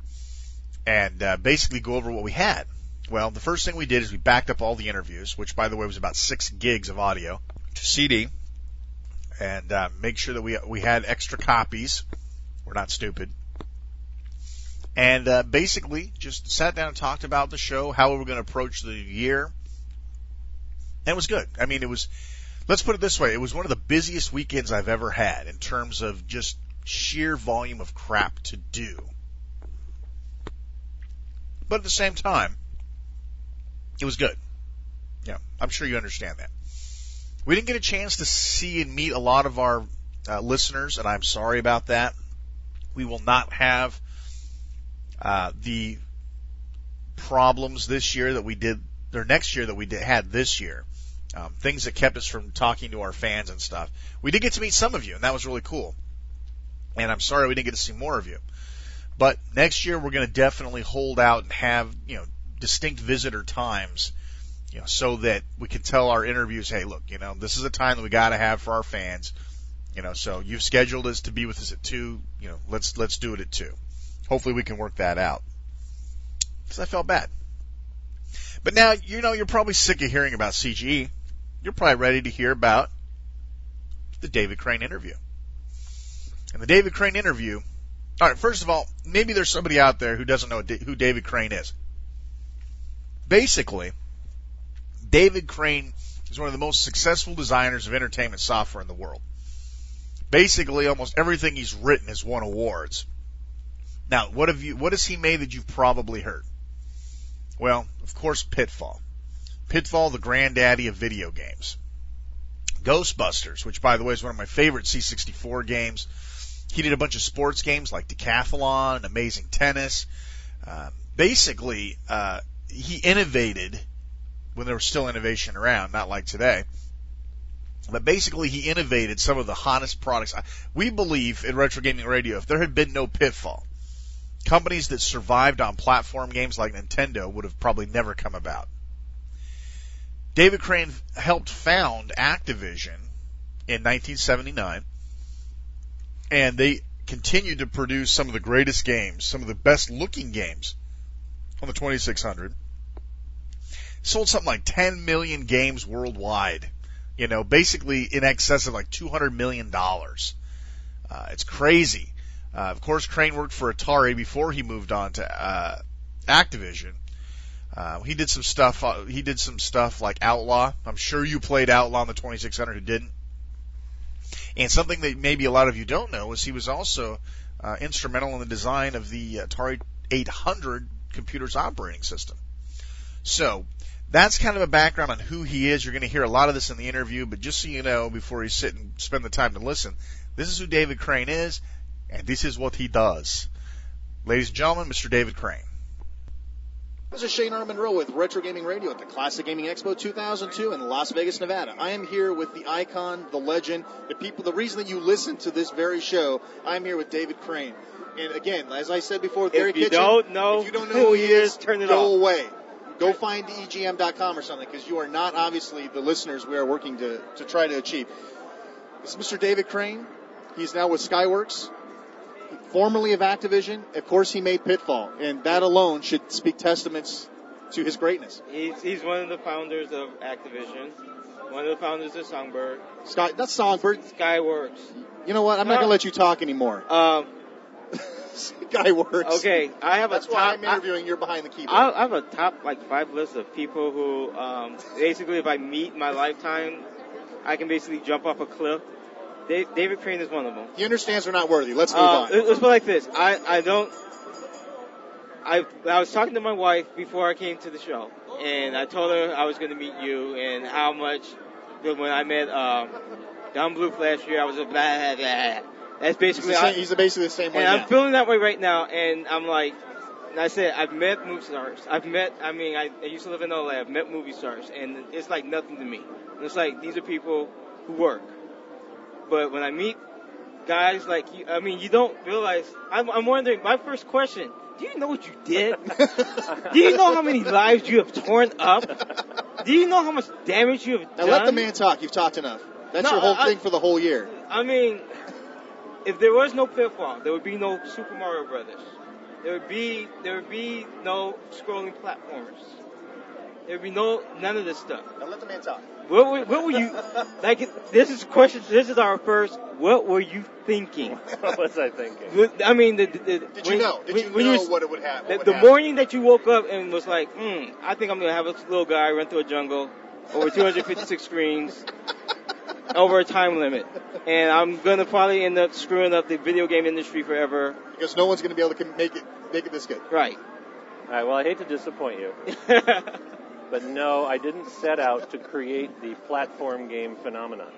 and basically go over what we had. Well, the first thing we did is we backed up all the interviews, which, by the way, was about 6 gigs of audio, to CD, and make sure that we had extra copies. We're not stupid. And basically just sat down and talked about the show, how we were going to approach the year. And it was good. I mean, let's put it this way, it was one of the busiest weekends I've ever had in terms of just sheer volume of crap to do. But at the same time, it was good. Yeah, I'm sure you understand that. We didn't get a chance to see and meet a lot of our listeners, and I'm sorry about that. We will not have the problems this year that we did, or next year that we had this year. Things that kept us from talking to our fans and stuff. We did get to meet some of you, and that was really cool. And I'm sorry we didn't get to see more of you. But next year we're going to definitely hold out and have, distinct visitor times, so that we can tell our interviews, hey, look, this is a time that we got to have for our fans. So you've scheduled us to be with us at 2, let's do it at 2. Hopefully we can work that out. Because I felt bad. But now, you're probably sick of hearing about CGE. You're probably ready to hear about the David Crane interview. And the David Crane interview, all right, first of all, maybe there's somebody out there who doesn't know who David Crane is. Basically, David Crane is one of the most successful designers of entertainment software in the world. Basically, almost everything he's written has won awards. Now, what has he made that you've probably heard? Well, of course, Pitfall. Pitfall, the granddaddy of video games. Ghostbusters, which, by the way, is one of my favorite C64 games. He did a bunch of sports games like Decathlon and Amazing Tennis. Basically, he innovated when there was still innovation around, not like today. But basically, he innovated some of the hottest products. We believe in Retro Gaming Radio, if there had been no Pitfall, companies that survived on platform games like Nintendo would have probably never come about. David Crane helped found Activision in 1979, and they continued to produce some of the greatest games, some of the best-looking games on the 2600. Sold something like 10 million games worldwide, basically in excess of like $200 million. It's crazy. Of course, Crane worked for Atari before he moved on to Activision. He did some stuff like Outlaw. I'm sure you played Outlaw on the 2600 who didn't. And something that maybe a lot of you don't know is he was also instrumental in the design of the Atari 800 computer's operating system. So that's kind of a background on who he is. You're going to hear a lot of this in the interview, but just so you know, before you sit and spend the time to listen, this is who David Crane is, and this is what he does. Ladies and gentlemen, Mr. David Crane. This is Shane R. Monroe with Retro Gaming Radio at the Classic Gaming Expo 2002 in Las Vegas, Nevada. I am here with the icon, the legend, the reason that you listen to this very show. I'm here with David Crane. And again, as I said before, Gary Kitchen, if you don't know who he is, turn it off. Go away. Go find EGM.com or something, because you are not obviously the listeners we are working to try to achieve. This is Mr. David Crane. He's now with Skyworks. Formerly of Activision, of course, he made Pitfall, and that alone should speak testaments to his greatness. He's one of the founders of Activision, one of the founders of Songbird. That's Songbird. Skyworks. You know what? I'm not going to let you talk anymore. Skyworks. Okay, That's why I'm interviewing. You're behind the keyboard. I have a top 5 list of people who basically, if I meet in my lifetime, I can basically jump off a cliff. David Crane is one of them. He understands we're not worthy. Let's move on. Let's put it like this. I was talking to my wife before I came to the show, and I told her I was going to meet you and how much, when I met Don Bluth last year, I was a blah, blah, blah. That's basically... He's basically the same way now. And I'm feeling that way right now, and I'm like, and I said, I've met movie stars. I used to live in LA. I've met movie stars, and it's like nothing to me. It's like, these are people who work. But when I meet guys like you, you don't realize. I'm wondering, my first question, do you know what you did? Do you know how many lives you have torn up? Do you know how much damage you have done? Now let the man talk. You've talked enough. That's your whole thing for the whole year. If there was no Pitfall, there would be no Super Mario Brothers. There would be no scrolling platformers. There would be none of this stuff. Now let the man talk. What were you, this is question, this is our first, what were you thinking? What was I thinking? Did you know what it would happen? The morning that you woke up and was like, I think I'm going to have a little guy run through a jungle over 256 screens over a time limit. And I'm going to probably end up screwing up the video game industry forever. Because no one's going to be able to make it this good. Right. All right, well, I hate to disappoint you. But no, I didn't set out to create the platform game phenomenon.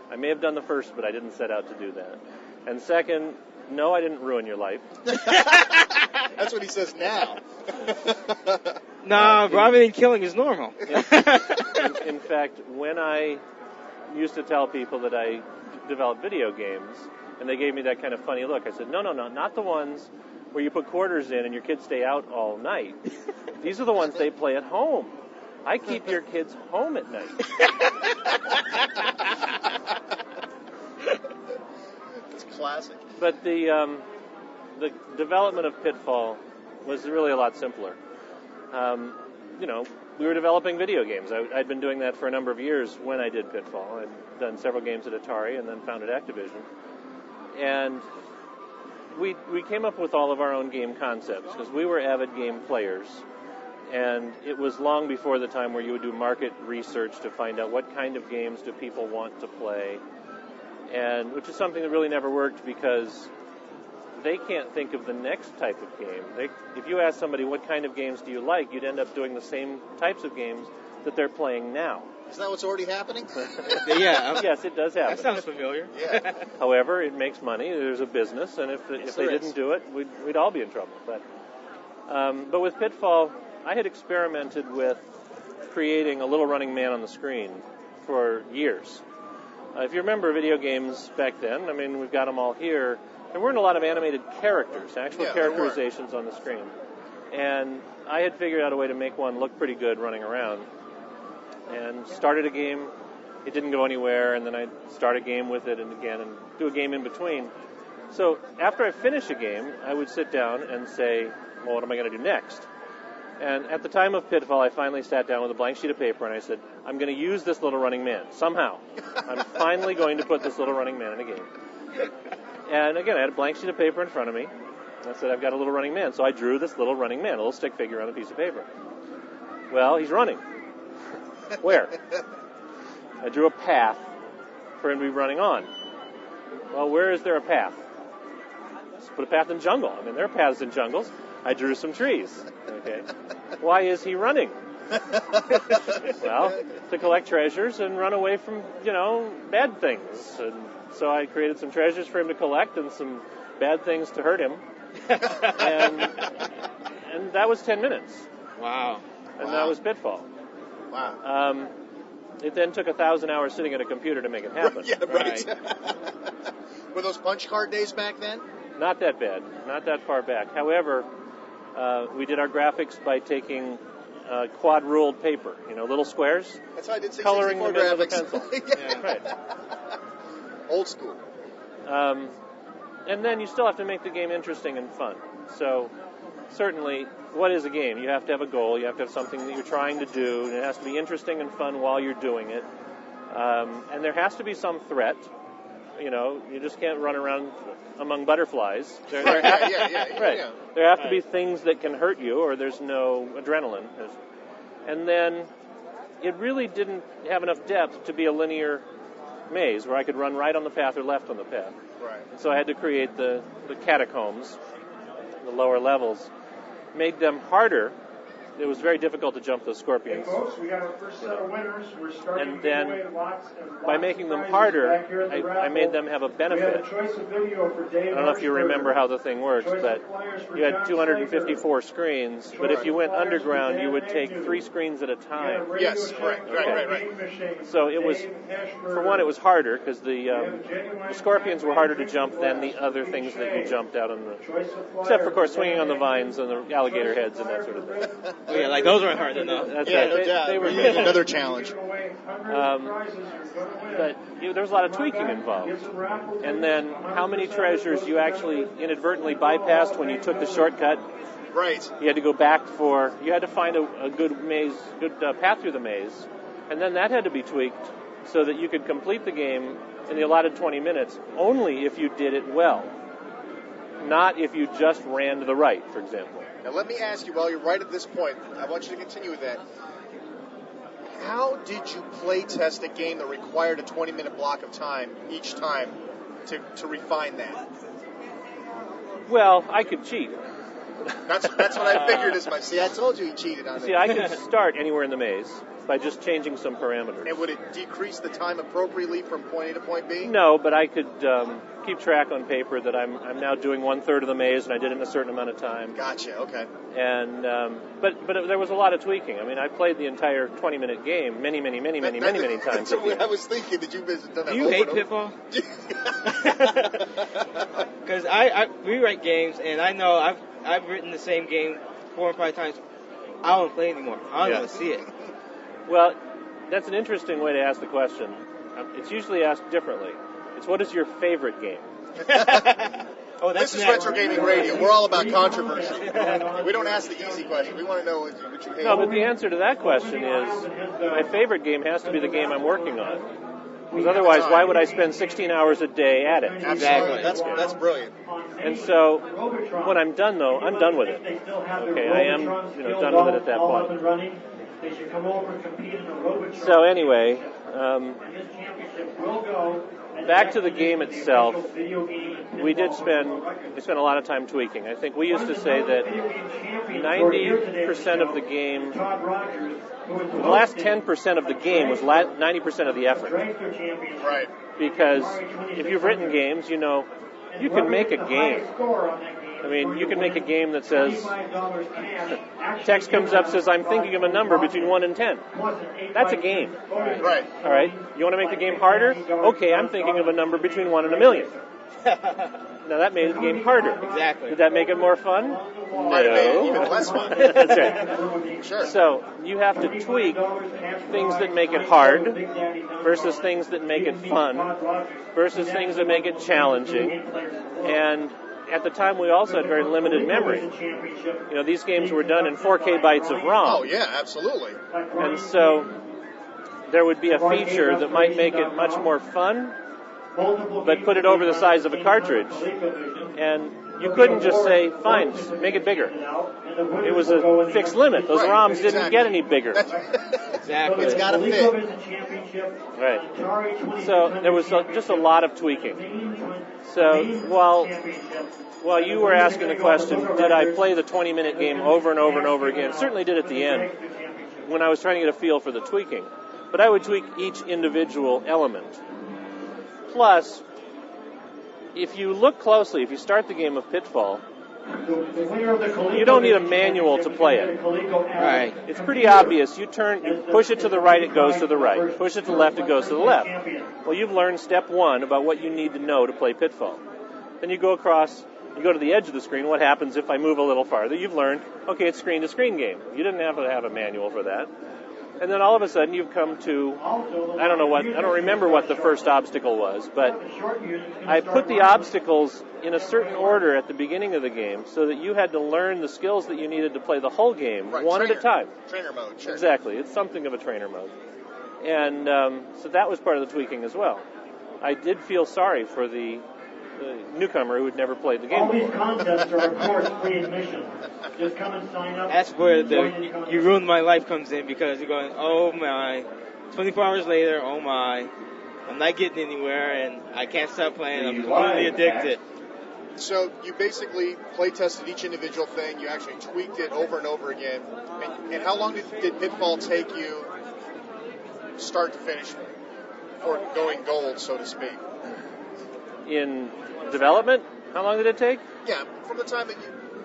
I may have done the first, but I didn't set out to do that. And second, no, I didn't ruin your life. That's what he says now. Nah, robbing and killing is normal. In fact, when I used to tell people that I developed video games, and they gave me that kind of funny look, I said, no, not the ones where you put quarters in and your kids stay out all night. These are the ones they play at home. I keep your kids home at night. It's classic. But the development of Pitfall was really a lot simpler. We were developing video games. I'd been doing that for a number of years when I did Pitfall. I'd done several games at Atari and then founded Activision. And we came up with all of our own game concepts because we were avid game players. And it was long before the time where you would do market research to find out what kind of games do people want to play, and which is something that really never worked because they can't think of the next type of game. If you ask somebody what kind of games do you like, you'd end up doing the same types of games that they're playing now. Is that what's already happening? Yeah. Yes, it does happen. That sounds familiar. Yeah. However, it makes money. There's a business, and if they didn't do it, we'd all be in trouble. But with Pitfall, I had experimented with creating a little running man on the screen for years. If you remember video games back then, I mean, we've got them all here. There weren't a lot of animated characters, actual characterizations on the screen. And I had figured out a way to make one look pretty good running around. And started a game. It didn't go anywhere, and then I'd start a game with it and again and do a game in between. So after I finish a game, I would sit down and say, well, what am I going to do next? And at the time of Pitfall, I finally sat down with a blank sheet of paper and I said, I'm going to use this little running man, somehow. I'm finally going to put this little running man in a game. And again, I had a blank sheet of paper in front of me. And I said, I've got a little running man. So I drew this little running man, a little stick figure on a piece of paper. Well, he's running. Where? I drew a path for him to be running on. Well, where is there a path? Let's put a path in jungle. I mean, there are paths in jungles. I drew some trees. Okay. Why is he running? Well, to collect treasures and run away from, bad things. And so I created some treasures for him to collect and some bad things to hurt him. And that was 10 minutes. Wow. And that was Pitfall. Wow. It then took 1,000 hours sitting at a computer to make it happen. Yeah, right. Were those punch card days back then? Not that bad. Not that far back. However, we did our graphics by taking quad-ruled paper, little squares. That's how I did 664 coloring them in with a graphics. pencil. Yeah. Right. Old school. And then you still have to make the game interesting and fun. So certainly, what is a game? You have to have a goal. You have to have something that you're trying to do. And it has to be interesting and fun while you're doing it. And there has to be some threat. You just can't run around among butterflies. Right. There have to be things that can hurt you, or there's no adrenaline. And then it really didn't have enough depth to be a linear maze where I could run right on the path or left on the path. Right. So I had to create the catacombs, the lower levels, made them harder. It was very difficult to jump those scorpions. Hey folks, we got our first set of winners. We're starting And then, to give away lots by making them harder, I made them have a benefit. We had a choice of video for Dave I don't know if you remember how the thing works, but you had 254 screens, but if you went underground, you would take 3 screens at a time. Yes, correct. Right. So it was, for one, it was harder, because the scorpions were harder to jump than the other things that you jumped out on except for, of course, swinging on the vines and the alligator heads and that sort of thing. Yeah, like those weren't hard enough. That's Yeah, right. no doubt. They were Another challenge. But there was a lot of tweaking involved. And then how many treasures you actually inadvertently bypassed when you took the shortcut. Right. You had to go back you had to find a good maze, path through the maze. And then that had to be tweaked so that you could complete the game in the allotted 20 minutes only if you did it well. Not if you just ran to the right, for example. Now let me ask you, while you're right at this point, I want you to continue with that. How did you play test a game that required a 20-minute block of time each time to refine that? Well, I could cheat. That's what I figured as much. See, I told you he cheated on it. See, I could start anywhere in the maze by just changing some parameters. And would it decrease the time appropriately from point A to point B? No, but I could keep track on paper that I'm now doing 1/3 of the maze, and I did it in a certain amount of time. Gotcha. Okay. And but there was a lot of tweaking. I mean, I played the entire 20-minute game many times. So I was thinking that you've done that. Do you hate Pitfall? Because we write games, and I know I've written the same game 4 or 5 times. I don't play anymore. I don't want to see it. Well, that's an interesting way to ask the question. It's usually asked differently. It's what is your favorite game? This is Retro Gaming Radio. We're all about controversy. We don't ask the easy question. We want to know what you hate. No, but the answer to that question is my favorite game has to be the game I'm working on. Because otherwise, why would I spend 16 hours a day at it? Exactly. That's brilliant. And so, when I'm done, though, I'm done with it. Okay, I am done with it at that point. So anyway, back to the game itself, we spent a lot of time tweaking. I think we used to say that 90% of the game, the last 10% of the game was 90% of the effort. Right. Because if you've written games, you know, you can make a game. I mean, you can make a game that says, text comes up, says, I'm thinking of a number between 1 and 10. That's a game. Right. All right? You want to make the game harder? Okay, I'm thinking of a number between 1 and 1,000,000. Now, that made the game harder. Exactly. Did that make it more fun? Might have made it even less fun. That's right. Sure. So, you have to tweak things that make it hard versus things that make it fun versus things that make it challenging. And at the time, we also had very limited memory. You know, these games were done in 4K bytes of ROM. Oh, yeah, absolutely. And so there would be a feature that might make it much more fun, but put it over the size of a cartridge. And you couldn't just say, fine, make it bigger. It was a fixed limit. Those ROMs didn't get any bigger. Exactly. It's got to fit. Right. So there was just a lot of tweaking. So while you were asking the question, did I play the 20-minute game over and over and over again? Certainly did at the end when I was trying to get a feel for the tweaking. But I would tweak each individual element. Plus, if you look closely, if you start the game of Pitfall, you don't need a manual to play it. Right. It's pretty obvious. You push it to the right, it goes to the right. Push it to the left, it goes to the left. Well, you've learned step 1 about what you need to know to play Pitfall. Then you go across, you go to the edge of the screen. What happens if I move a little farther? You've learned, okay, it's screen-to-screen game. You didn't have to have a manual for that. And then all of a sudden you've come to, I don't remember what the first obstacle was, but I put the obstacles in a certain order at the beginning of the game so that you had to learn the skills that you needed to play the whole game one at a time. Trainer mode, sure. Exactly. It's something of a trainer mode. And so that was part of the tweaking as well. I did feel sorry for the newcomer who had never played the game All these before. contests are, of course, free admission. Just come and sign up. That's where you ruined my life comes in, because you're going, oh my, 24 hours later, oh my, I'm not getting anywhere and I can't stop playing. I'm completely addicted. So you basically play tested each individual thing. You actually tweaked it over and over again. And how long did Pitfall take you, start to finish, for going gold, so to speak? In development, how long did it take? Yeah,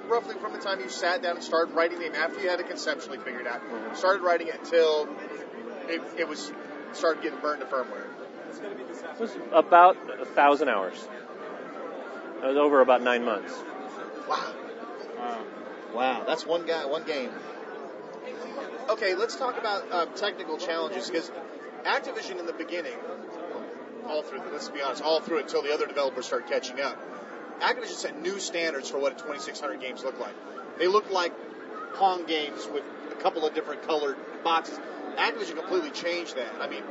roughly from the time you sat down and started writing the game, after you had it conceptually figured out, started writing it until it started getting burned to firmware. It was about 1,000 hours. It was over about 9 months. Wow, that's one game. Okay, let's talk about technical challenges, because Activision in the beginning, let's be honest, all through it until the other developers started catching up, Activision set new standards for what a 2600 games look like. They look like Pong games with a couple of different colored boxes. Activision completely changed that. I mean,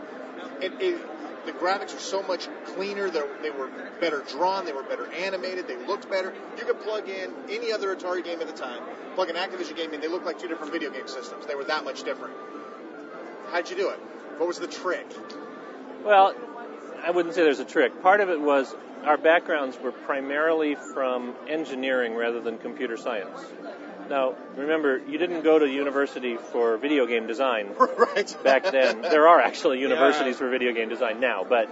the graphics are so much cleaner. They were better drawn. They were better animated. They looked better. You could plug in any other Atari game at the time, plug an Activision game in. They looked like two different video game systems. They were that much different. How'd you do it? What was the trick? Well, I wouldn't say there's a trick. Part of it was our backgrounds were primarily from engineering rather than computer science. Now, remember, you didn't go to university for video game design Right. back then. There are actually universities for video game design now, but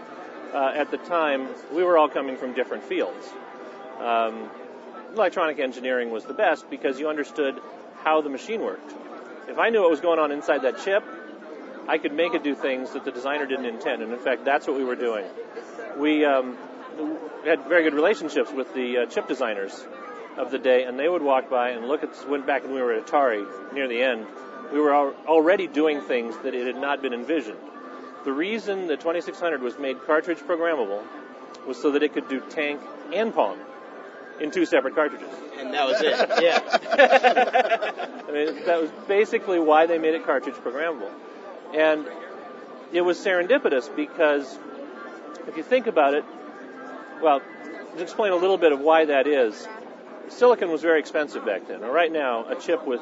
at the time, we were all coming from different fields. Electronic engineering was the best because you understood how the machine worked. If I knew what was going on inside that chip, I could make it do things that the designer didn't intend, and in fact, that's what we were doing. We had very good relationships with the chip designers of the day, and they would walk by and look at, went back when we were at Atari, near the end, we were already doing things that it had not been envisioned. The reason the 2600 was made cartridge programmable was so that it could do tank and Pong in 2 separate cartridges. And that was it, yeah. I mean, that was basically why they made it cartridge programmable. And it was serendipitous because if you think about it, well, to explain a little bit of why that is, silicon was very expensive back then. Now, right now, a chip with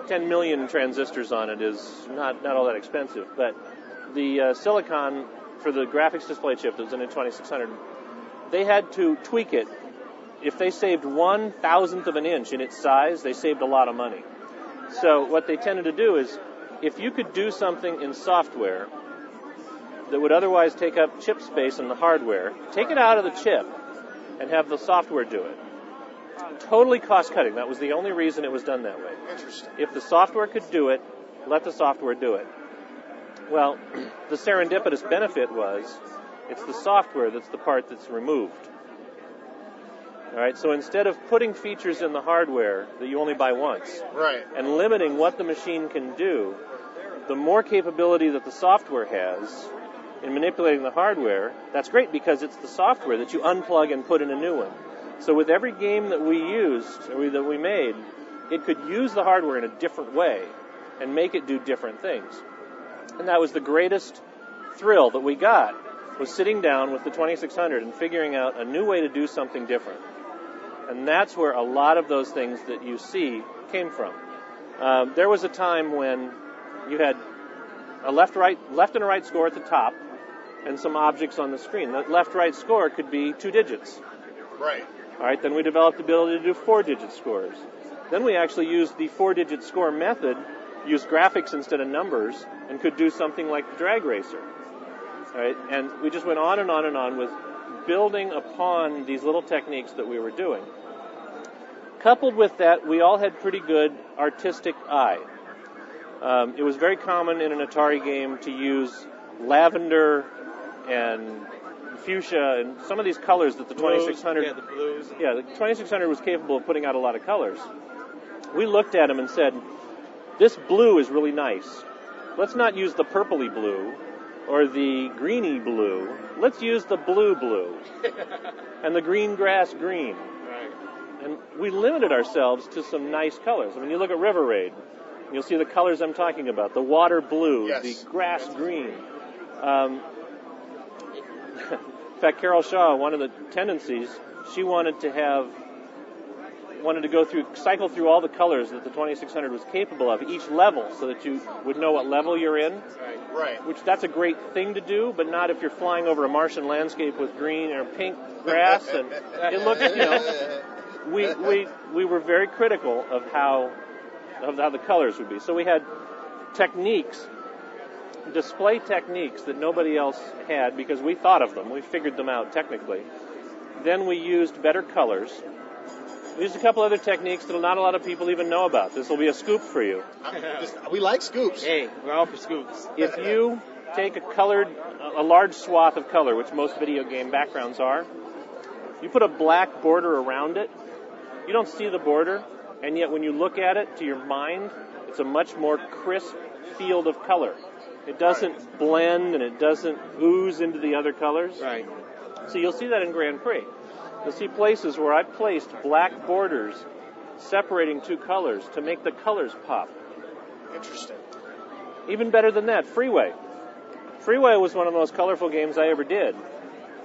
10 million transistors on it is not all that expensive, but the silicon for the graphics display chip that was in the 2600, they had to tweak it. If they saved 1/1000th of an inch in its size, they saved a lot of money. So what they tended to do is, if you could do something in software that would otherwise take up chip space in the hardware, take it out of the chip and have the software do it. Totally cost-cutting. That was the only reason it was done that way. Interesting. If the software could do it, let the software do it. Well, the serendipitous benefit was it's the software that's the part that's removed. All right, so instead of putting features in the hardware that you only buy once, Right. and limiting what the machine can do, the more capability that the software has in manipulating the hardware, that's great because it's the software that you unplug and put in a new one. So with every game that we used, or that we made, it could use the hardware in a different way and make it do different things. And that was the greatest thrill that we got, was sitting down with the 2600 and figuring out a new way to do something different. And that's where a lot of those things that you see came from. There was a time when you had a left and a right score at the top and some objects on the screen. The left-right score could be 2 digits. Right. All right, then we developed the ability to do 4-digit scores. Then we actually used the 4-digit score method, used graphics instead of numbers, and could do something like the drag racer. All right, and we just went on and on and on with building upon these little techniques that we were doing. Coupled with that, we all had pretty good artistic eye. It was very common in an Atari game to use lavender and fuchsia and some of these colors that the 2600... Yeah, the blues. Yeah, the 2600 was capable of putting out a lot of colors. We looked at them and said, this blue is really nice. Let's not use the purpley blue or the greeny blue. Let's use the blue and the green grass green. Right. And we limited ourselves to some nice colors. I mean, you look at River Raid, you'll see the colors I'm talking about. The water blue, Yes. the grass green. In fact, Carol Shaw, one of the tendencies, she wanted to cycle through all the colors that the 2600 was capable of, each level, so that you would know what level you're in. Right. Which, that's a great thing to do, but not if you're flying over a Martian landscape with green or pink grass, and it looks, we were very critical of how the colors would be. So we had display techniques that nobody else had because we thought of them. We figured them out technically. Then we used better colors. We used a couple other techniques that not a lot of people even know about. This will be a scoop for you. We like scoops. Hey, we're all for scoops. If you take a large swath of color, which most video game backgrounds are, you put a black border around it, you don't see the border, and yet when you look at it to your mind, it's a much more crisp field of color. It doesn't blend and it doesn't ooze into the other colors. Right. So you'll see that in Grand Prix. You'll see places where I placed black borders separating 2 colors to make the colors pop. Interesting. Even better than that, Freeway. Freeway was one of the most colorful games I ever did.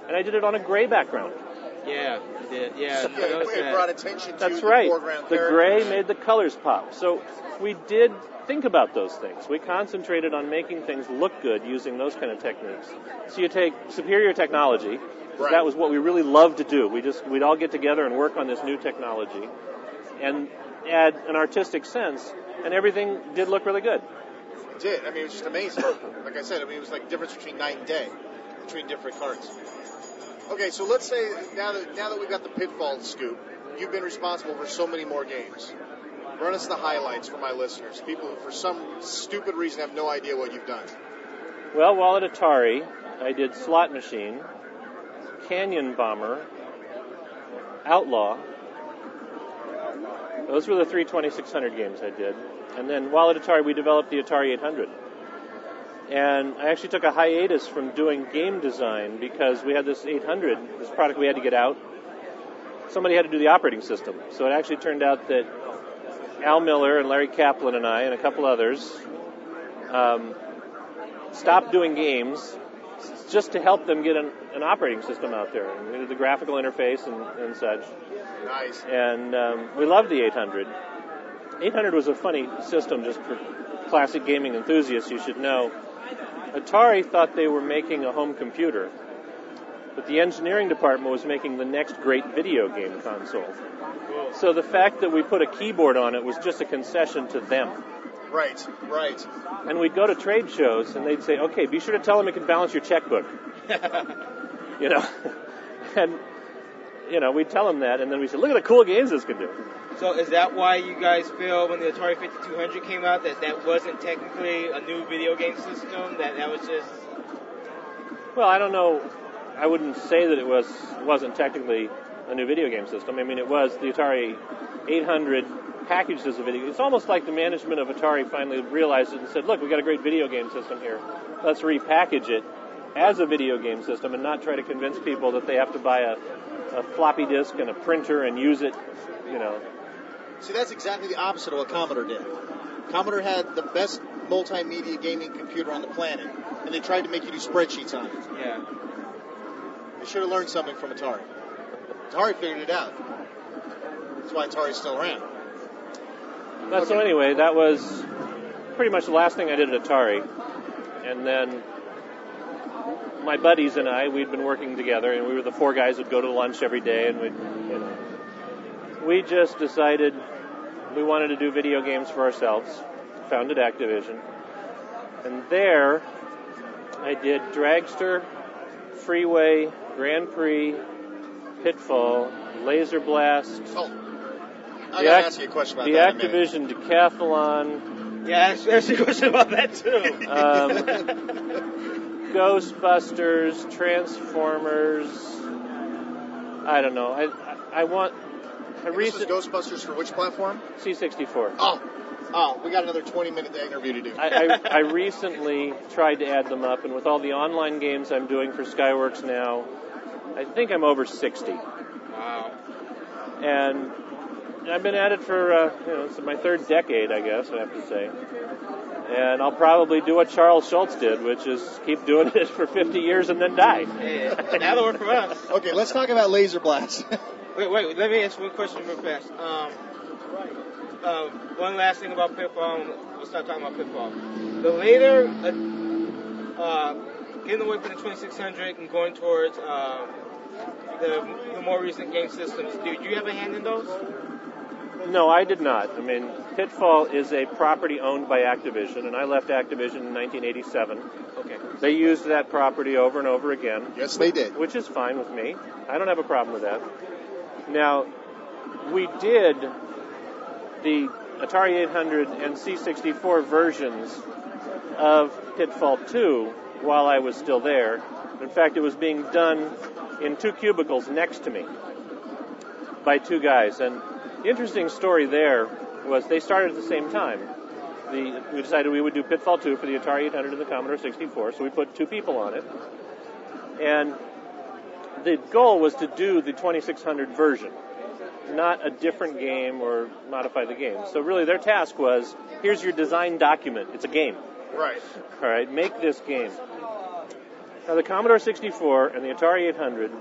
And I did it on a gray background. Yeah, you did. Yeah, It brought attention to That's the right. foreground The characters. gray made the colors pop. So we did think about those things. We concentrated on making things look good using those kind of techniques. So you take superior technology, because that was what we really loved to do. We'd all get together and work on this new technology. And add an artistic sense, and everything did look really good. It did. I mean, it was just amazing. Like I said, I mean, it was like difference between night and day between different carts. Okay, so let's say now that we've got the Pitfall scoop, you've been responsible for so many more games. Run us the highlights for my listeners, people who for some stupid reason have no idea what you've done. Well, while at Atari, I did Slot Machine, Canyon Bomber, Outlaw. Those were the three 2600 games I did. And then while at Atari, we developed the Atari 800. And I actually took a hiatus from doing game design because we had this 800, this product we had to get out. Somebody had to do the operating system. So it actually turned out that Al Miller and Larry Kaplan and I and a couple others stopped doing games just to help them get an operating system out there. And we did the graphical interface and such. Nice. And we loved the 800. 800 was a funny system just for classic gaming enthusiasts, you should know. Atari thought they were making a home computer, but the engineering department was making the next great video game console. So the fact that we put a keyboard on it was just a concession to them. Right, right. And we'd go to trade shows, and they'd say, okay, be sure to tell them it can balance your checkbook. You know? And, you know, we'd tell them that, and then we said, look at the cool games this can do. So is that why you guys feel when the Atari 5200 came out that wasn't technically a new video game system, that was just... Well, I don't know. I wouldn't say that it wasn't technically a new video game system. I mean, it was the Atari 800 packaged as a video. It's almost like the management of Atari finally realized it and said, look, we've got a great video game system here. Let's repackage it as a video game system and not try to convince people that they have to buy a floppy disk and a printer and use it, you know. See, that's exactly the opposite of what Commodore did. Commodore had the best multimedia gaming computer on the planet, and they tried to make you do spreadsheets on it. Yeah. They should have learned something from Atari. Atari figured it out. That's why Atari's still around. But so anyway, that was pretty much the last thing I did at Atari. And then my buddies and I, we'd been working together, and we were the four guys who'd go to lunch every day, and we just decided we wanted to do video games for ourselves, founded Activision. And there, I did Dragster, Freeway, Grand Prix, Pitfall, Laser Blast. Oh, I gotta ask you a question about that. The Activision Decathlon. Yeah, ask you a question about that too. Ghostbusters, Transformers. I don't know. This was Ghostbusters for which platform? C64. Oh, we got another 20-minute interview to do. I recently tried to add them up, and with all the online games I'm doing for Skyworks now, I think I'm over 60. Wow. And I've been at it for, it's my third decade, I guess, I have to say. And I'll probably do what Charles Schultz did, which is keep doing it for 50 years and then die. Hey, that'll work for us. Okay, let's talk about Laser Blast. Wait, let me ask one question real fast. One last thing about Pitfall, we'll start talking about Pitfall. The later, getting away from the 2600 and going towards the more recent game systems, did you have a hand in those? No, I did not. I mean, Pitfall is a property owned by Activision, and I left Activision in 1987. Okay. They used that property over and over again. Yes, they did. Which is fine with me. I don't have a problem with that. Now, we did the Atari 800 and C64 versions of Pitfall 2 while I was still there. In fact, it was being done in two cubicles next to me by two guys. And the interesting story there was they started at the same time. We decided we would do Pitfall 2 for the Atari 800 and the Commodore 64, so we put two people on it. And the goal was to do the 2600 version, not a different game or modify the game. So really their task was, here's your design document. It's a game. Right. All right, make this game. Now the Commodore 64 and the Atari 800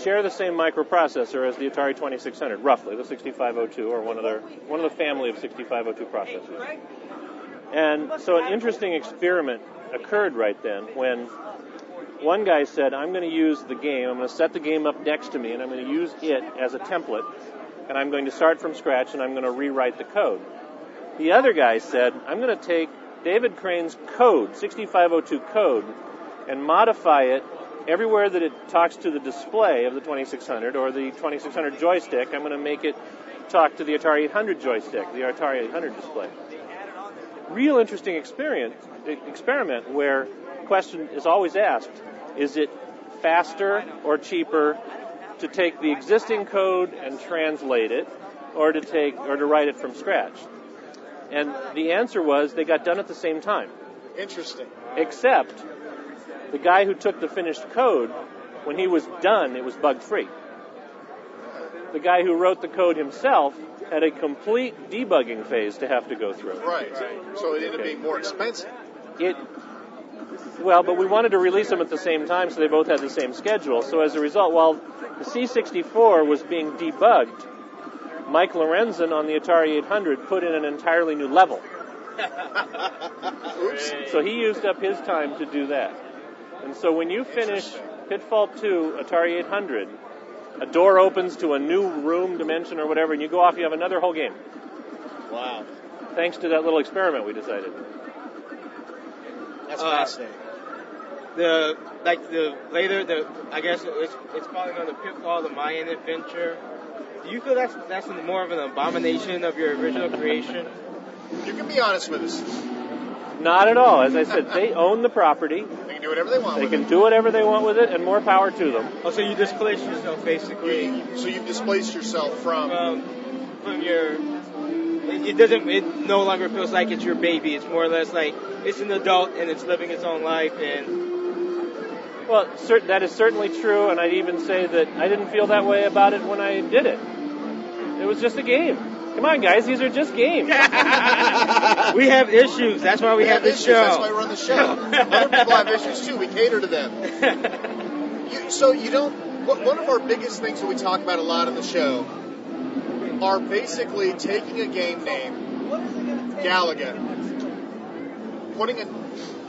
share the same microprocessor as the Atari 2600, roughly, the 6502 or one of the family of 6502 processors. And so an interesting experiment occurred right then when one guy said, I'm going to use the game, I'm going to set the game up next to me, and I'm going to use it as a template and I'm going to start from scratch, and I'm going to rewrite the code. The other guy said, I'm going to take David Crane's code, 6502 code, and modify it everywhere that it talks to the display of the 2600 or the 2600 joystick. I'm going to make it talk to the Atari 800 joystick, the Atari 800 display. Real interesting experiment where the question is always asked, is it faster or cheaper to take the existing code and translate it, or to write it from scratch? And the answer was they got done at the same time. Interesting. Except the guy who took the finished code, when he was done, it was bug-free. The guy who wrote the code himself had a complete debugging phase to have to go through. Right. So it ended up being more expensive. But we wanted to release them at the same time, so they both had the same schedule. So as a result, while the C64 was being debugged, Mike Lorenzen on the Atari 800 put in an entirely new level. Oops. So he used up his time to do that. And so when you finish Pitfall 2 Atari 800, a door opens to a new room dimension or whatever, and you go off, you have another whole game. Wow. Thanks to that little experiment we decided. That's fascinating. I guess it's calling on the Pitfall, the Mayan Adventure. Do you feel that's more of an abomination of your original creation? You can be honest with us. Not at all. As I said, they own the property. They can do whatever they want with it. They can do whatever they want with it, and more power to them. Oh, so you displaced yourself, basically. So you've displaced yourself from your... It no longer feels like it's your baby. It's more or less like it's an adult and it's living its own life. And well, that is certainly true, and I'd even say that I didn't feel that way about it when I did it. It was just a game. Come on, guys, these are just games. We have issues. That's why we have this show. That's why we run the show. Other people have issues too. We cater to them. One of our biggest things that we talk about a lot on the show are basically taking a game name, Galaga,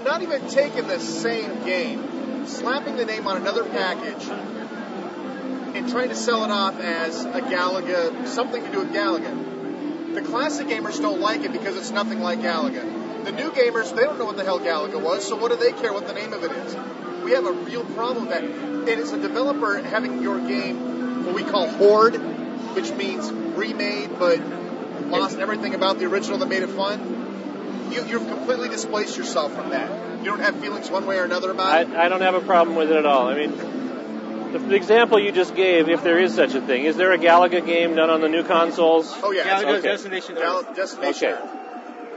not even taking the same game, slapping the name on another package, and trying to sell it off as a Galaga, something to do with Galaga. The classic gamers don't like it because it's nothing like Galaga. The new gamers, they don't know what the hell Galaga was, so what do they care what the name of it is? We have a real problem with that. And as a developer, having your game, what we call Horde, which means remade but lost everything about the original that made it fun, you've completely displaced yourself from that. You don't have feelings one way or another about it? I don't have a problem with it at all. I mean, the example you just gave, if there is such a thing, is there a Galaga game done on the new consoles? Oh, yeah. Galaga Destination Earth. Destination Okay. Earth.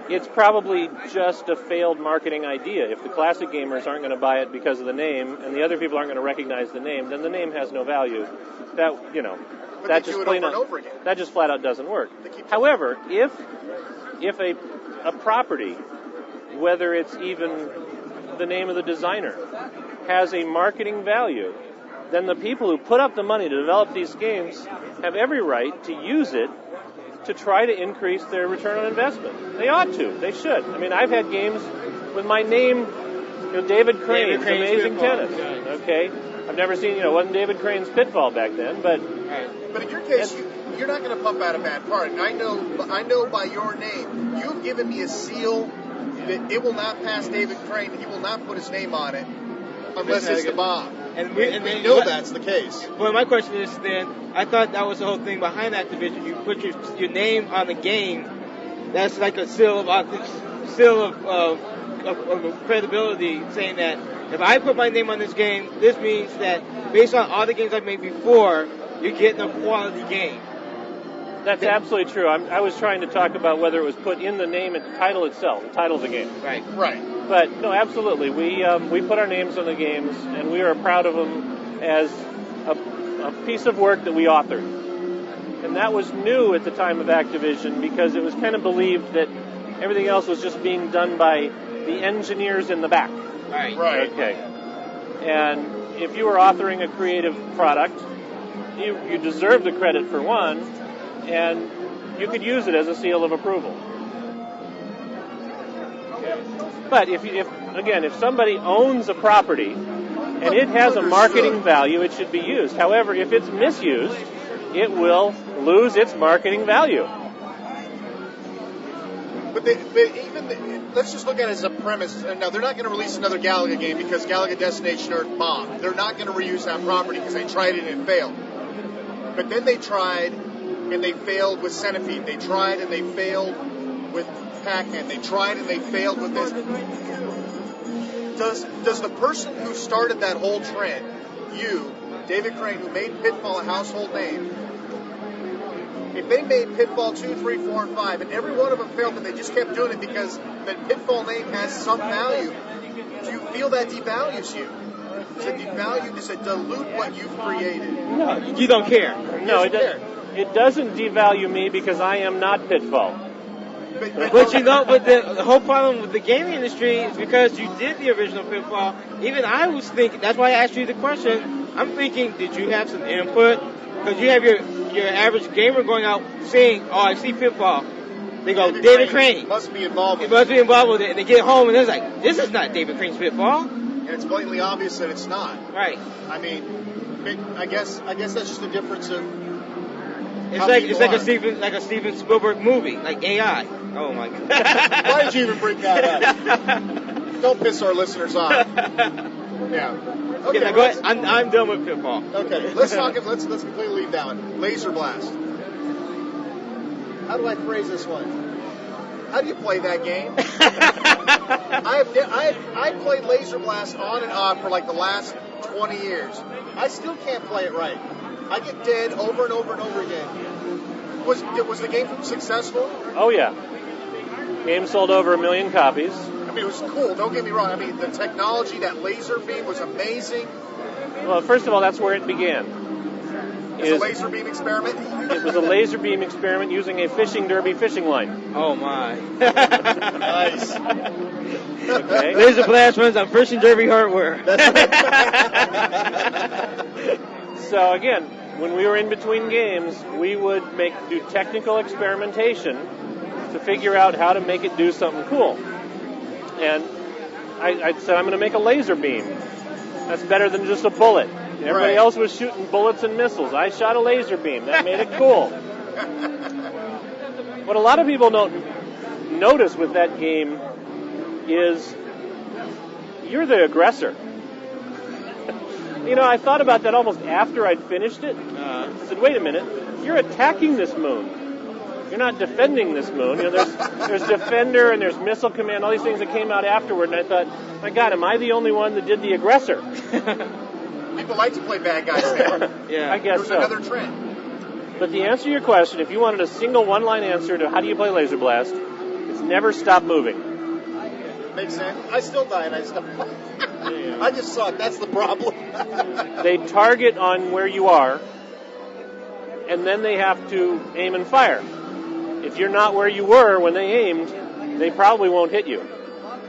It's probably just a failed marketing idea. If the classic gamers aren't going to buy it because of the name, and the other people aren't going to recognize the name, then the name has no value. That just that just flat out doesn't work. However, if a property, whether it's even the name of the designer, has a marketing value, then the people who put up the money to develop these games have every right to use it to try to increase their return on investment. They ought to. They should. I mean, I've had games with my name, David Crane's Amazing Tennis. Okay, I've never seen, wasn't David Crane's Pitfall back then, but. But in your case, you're not going to pump out a bad part. I know by your name, you've given me a seal that it will not pass David Crane. He will not put his name on it unless it's the bomb. And we know that's the case. Well, my question is then, I thought that was the whole thing behind Activision. You put your name on the game. That's like a seal of credibility, saying that if I put my name on this game, this means that based on all the games I've made before, you're getting a quality game. That's absolutely true. I was trying to talk about whether it was put in the name and title itself, the title of the game. Right. But no, absolutely. We put our names on the games, and we are proud of them as a piece of work that we authored. And that was new at the time of Activision because it was kind of believed that everything else was just being done by the engineers in the back. Right. Okay. And if you were authoring a creative product, you deserve the credit for one, and you could use it as a seal of approval. But if somebody owns a property and it has a marketing value, it should be used. However, if it's misused, it will lose its marketing value. But let's just look at it as a premise. No, they're not going to release another Galaga game because Galaga Destination Earth bombed. They're not going to reuse that property because they tried it and it failed. But then they tried and they failed with Centipede. They tried and they failed with Pac-Man. They tried and they failed with this. Does the person who started that whole trend, you, David Crane, who made Pitfall a household name, if they made Pitfall 2, 3, 4, and 5, and every one of them failed, and they just kept doing it because the Pitfall name has some value, do you feel that devalues you? Does it devalue? Does it dilute what you've created? No, you don't care. No, it doesn't devalue me because I am not Pitfall. But you know, but the whole problem with the gaming industry is because you did the original Pitfall. Even I was thinking, that's why I asked you the question. I'm thinking, did you have some input? Because you have your average gamer going out saying, oh, I see Pitfall. They go, David Crane. Must be involved with it. Must be involved with it. And they get home and it's like, this is not David Crane's Pitfall. And it's blatantly obvious that it's not. Right. I mean, I guess that's just a difference of. It's like a Steven Spielberg movie, like AI. Oh my God! Why did you even bring that up? Don't piss our listeners off. Yeah. Okay. Yeah, go ahead. I'm done with Pitfall. Okay. Let's talk. Let's completely leave that one. Laser Blast. How do I phrase this one? How do you play that game? I've played Laser Blast on and off for like the last 20 years. I still can't play it right. I get dead over and over and over again. Was the game successful? Oh, yeah. Game sold over 1 million copies. I mean, it was cool. Don't get me wrong. I mean, the technology, that laser beam was amazing. Well, first of all, that's where it began. It's a laser beam experiment? It was a laser beam experiment using a fishing derby fishing line. Oh, my. Nice. Okay. Laser Blast runs on fishing derby hardware. So, again, when we were in between games, we would do technical experimentation to figure out how to make it do something cool. And I said, I'm going to make a laser beam. That's better than just a bullet. Everybody else was shooting bullets and missiles. I shot a laser beam. That made it cool. What a lot of people don't notice with that game is you're the aggressor. You know, I thought about that almost after I'd finished it. I said, wait a minute, you're attacking this moon. You're not defending this moon. You know, there's Defender and there's Missile Command, all these things that came out afterward, and I thought, my God, am I the only one that did the aggressor? People like to play bad guys now. Yeah, I guess so. There's another trend. But the answer to your question, if you wanted a single one-line answer to how do you play Laser Blast, it's never stop moving. Makes sense. I still die and I stop. I just suck. That's the problem. They target on where you are, and then they have to aim and fire. If you're not where you were when they aimed, they probably won't hit you.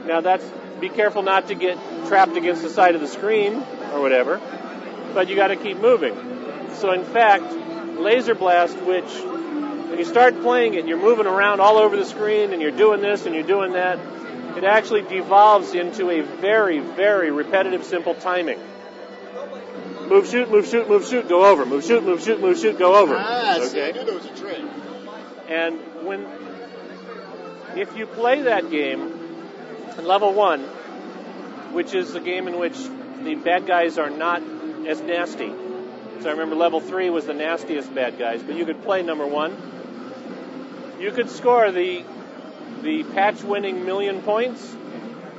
Now be careful not to get trapped against the side of the screen or whatever, but you got to keep moving. So in fact, Laser Blast, which when you start playing it, you're moving around all over the screen and you're doing this and you're doing that, it actually devolves into a very, very repetitive, simple timing. Move, shoot, move, shoot, move, shoot, go over. Move, shoot, move, shoot, move, shoot, go over. See, I knew there was a trick. And if you play that game in level 1, which is the game in which the bad guys are not as nasty. So I remember level 3 was the nastiest bad guys, but you could play number 1. You could score the patch-winning 1 million points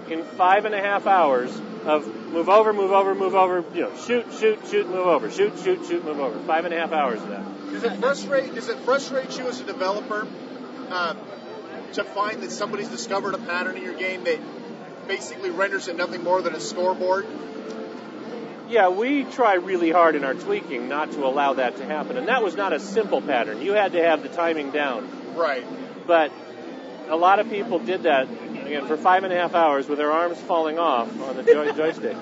in 5.5 hours of move over, move over, move over, shoot, shoot, shoot, move over, shoot, shoot, shoot, move over. 5.5 hours of that. Does it frustrate you as a developer to find that somebody's discovered a pattern in your game that basically renders it nothing more than a scoreboard? Yeah, we try really hard in our tweaking not to allow that to happen. And that was not a simple pattern. You had to have the timing down. Right. But a lot of people did that, again, for 5.5 hours with their arms falling off on the joystick.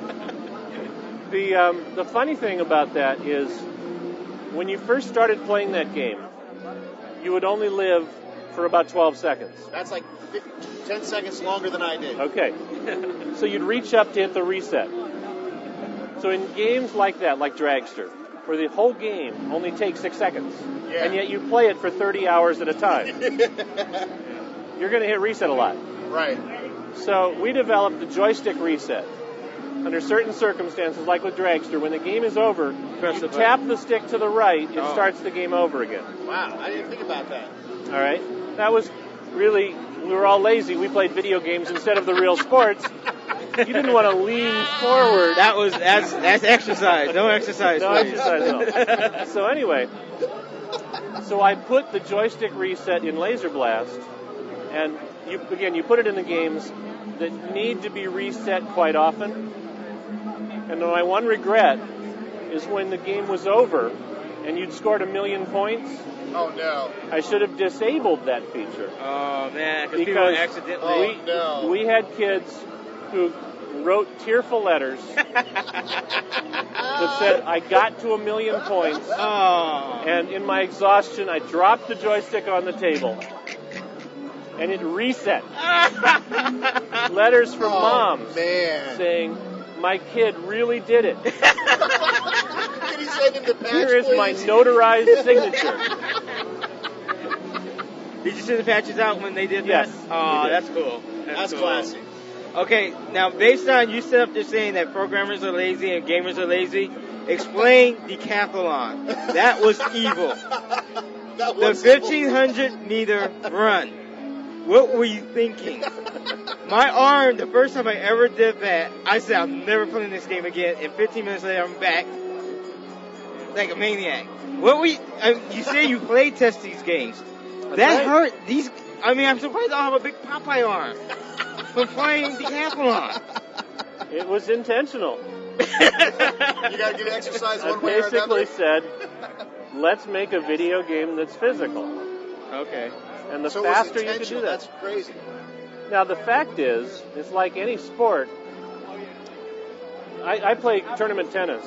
The funny thing about that is when you first started playing that game, you would only live for about 12 seconds. That's like 10 seconds longer than I did. Okay. So you'd reach up to hit the reset. So in games like that, like Dragster, for the whole game only takes 6 seconds. Yeah. And yet you play it for 30 hours at a time. You're going to hit reset a lot. Right. So we developed the joystick reset. Under certain circumstances, like with Dragster, when the game is over, you tap the stick to the right, it starts the game over again. Wow, I didn't think about that. All right? That was really, we were all lazy. We played video games instead of the real sports. You didn't want to lean forward. That's exercise. No exercise. No please. exercise at all. So anyway, so I put the joystick reset in Laser Blast, and you put it in the games that need to be reset quite often. And my one regret is when the game was over and you'd scored 1 million points. Oh, no. I should have disabled that feature. Oh, man, because people Because accidentally... we had kids who wrote tearful letters that said, I got to 1 million points, and in my exhaustion, I dropped the joystick on the table, and it reset. Letters from moms saying, my kid really did it. Can you send him the patch, Here is please? my notarized signature. Did you send the patches out when they did Yes, that? Oh, we did. that's cool. That's cool. classy. Okay, now based on you set up there saying that programmers are lazy and gamers are lazy, explain Decathlon. That was evil. That The was evil. 1500 meter run. What were you thinking? My arm, the first time I ever did that, I said I'm never playing this game again. And 15 minutes later, I'm back like a maniac. What were you? You say you play test these games. That hurt. I'm surprised I don't have a big Popeye arm from playing Decathlon. It was intentional. You gotta get exercise I one way or another. basically said, let's make a video game that's physical. Okay. And the So it was faster you can intentional. do that. That's crazy. Now, the fact is, it's like any sport. I play tournament tennis,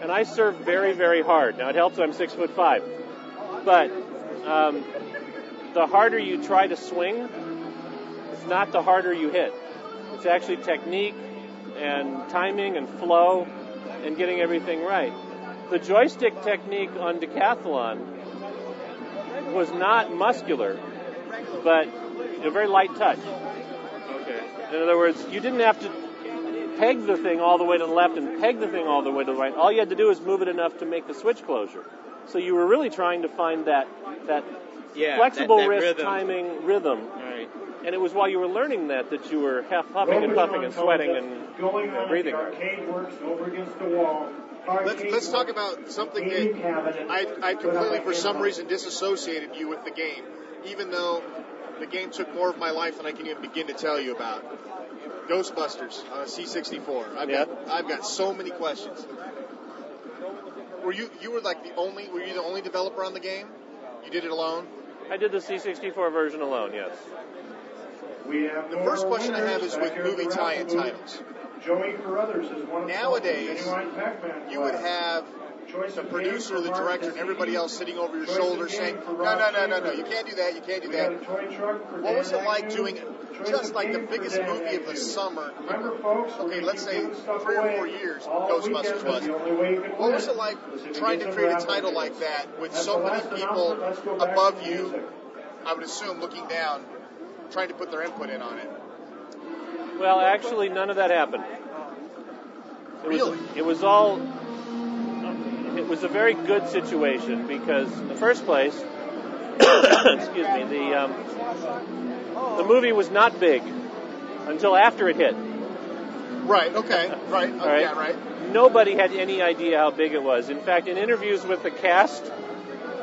and I serve very, very hard. Now, it helps that I'm 6'5", but the harder you try to swing, it's not the harder you hit. It's actually technique and timing and flow and getting everything right. The joystick technique on Decathlon was not muscular, but a very light touch. Okay. In other words, you didn't have to peg the thing all the way to the left and peg the thing all the way to the right. All you had to do was move it enough to make the switch closure. So you were really trying to find that flexible that wrist rhythm. timing rhythm. Right. And it was while you were learning that you were half huffing and puffing and sweating and Going on breathing. at the arcade works over against the wall. Let's talk about something that I completely, for some reason, disassociated you with the game, even though the game took more of my life than I can even begin to tell you about. Ghostbusters on a C64. I've got so many questions. Were you the only developer on the game? You did it alone? I did the C64 version alone, yes. The first question I have is with movie tie-in titles. Joey Carruthers is one of Nowadays, you would have the producer, the director, and everybody else sitting over your shoulder saying, no, you can't do that, you can't do that. What was it like doing just like the biggest movie of the summer? Okay, let's say 3 or 4 years, Ghostbusters was. What was it like trying to create a title like that with so many people above you, I would assume, looking down, trying to put their input in on it? Well, actually, none of that happened. It was a very good situation because, in the first place, excuse me, the movie was not big until after it hit. Right, okay, right, right? Yeah, right. Nobody had any idea how big it was. In fact, in interviews with the cast,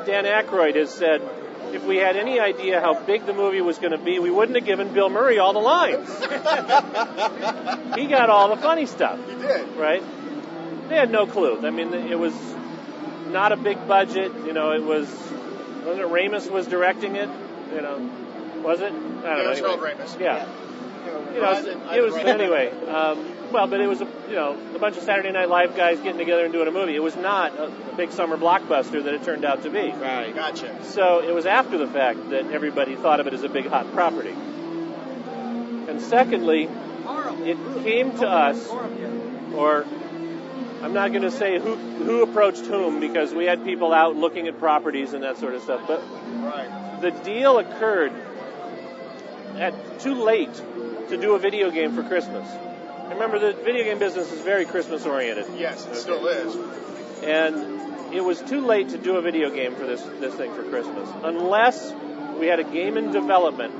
Dan Aykroyd has said, if we had any idea how big the movie was going to be, we wouldn't have given Bill Murray all the lines. He got all the funny stuff. He did. Right? They had no clue. I mean, it was not a big budget. Wasn't it Ramis was directing it? Was it? I don't know. It was anyway. Harold Ramis. Yeah. It was anyway. But it was a bunch of Saturday Night Live guys getting together and doing a movie. It was not a big summer blockbuster that it turned out to be. Right. Gotcha. So it was after the fact that everybody thought of it as a big hot property. And secondly, it came to us, or I'm not going to say who approached whom, because we had people out looking at properties and that sort of stuff. But the deal occurred at too late to do a video game for Christmas. Remember, the video game business is very Christmas-oriented. Yes, it still is. And it was too late to do a video game for this thing for Christmas, unless we had a game in development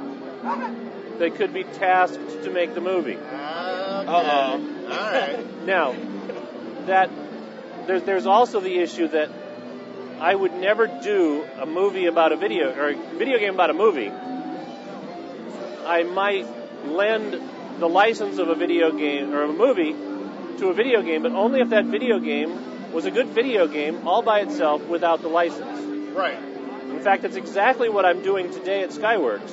that could be tasked to make the movie. All right. Now, there's also the issue that I would never do a movie about a video game about a movie. I might lend the license of a video game or a movie to a video game, but only if that video game was a good video game all by itself without the license. Right. In fact, that's exactly what I'm doing today at Skyworks,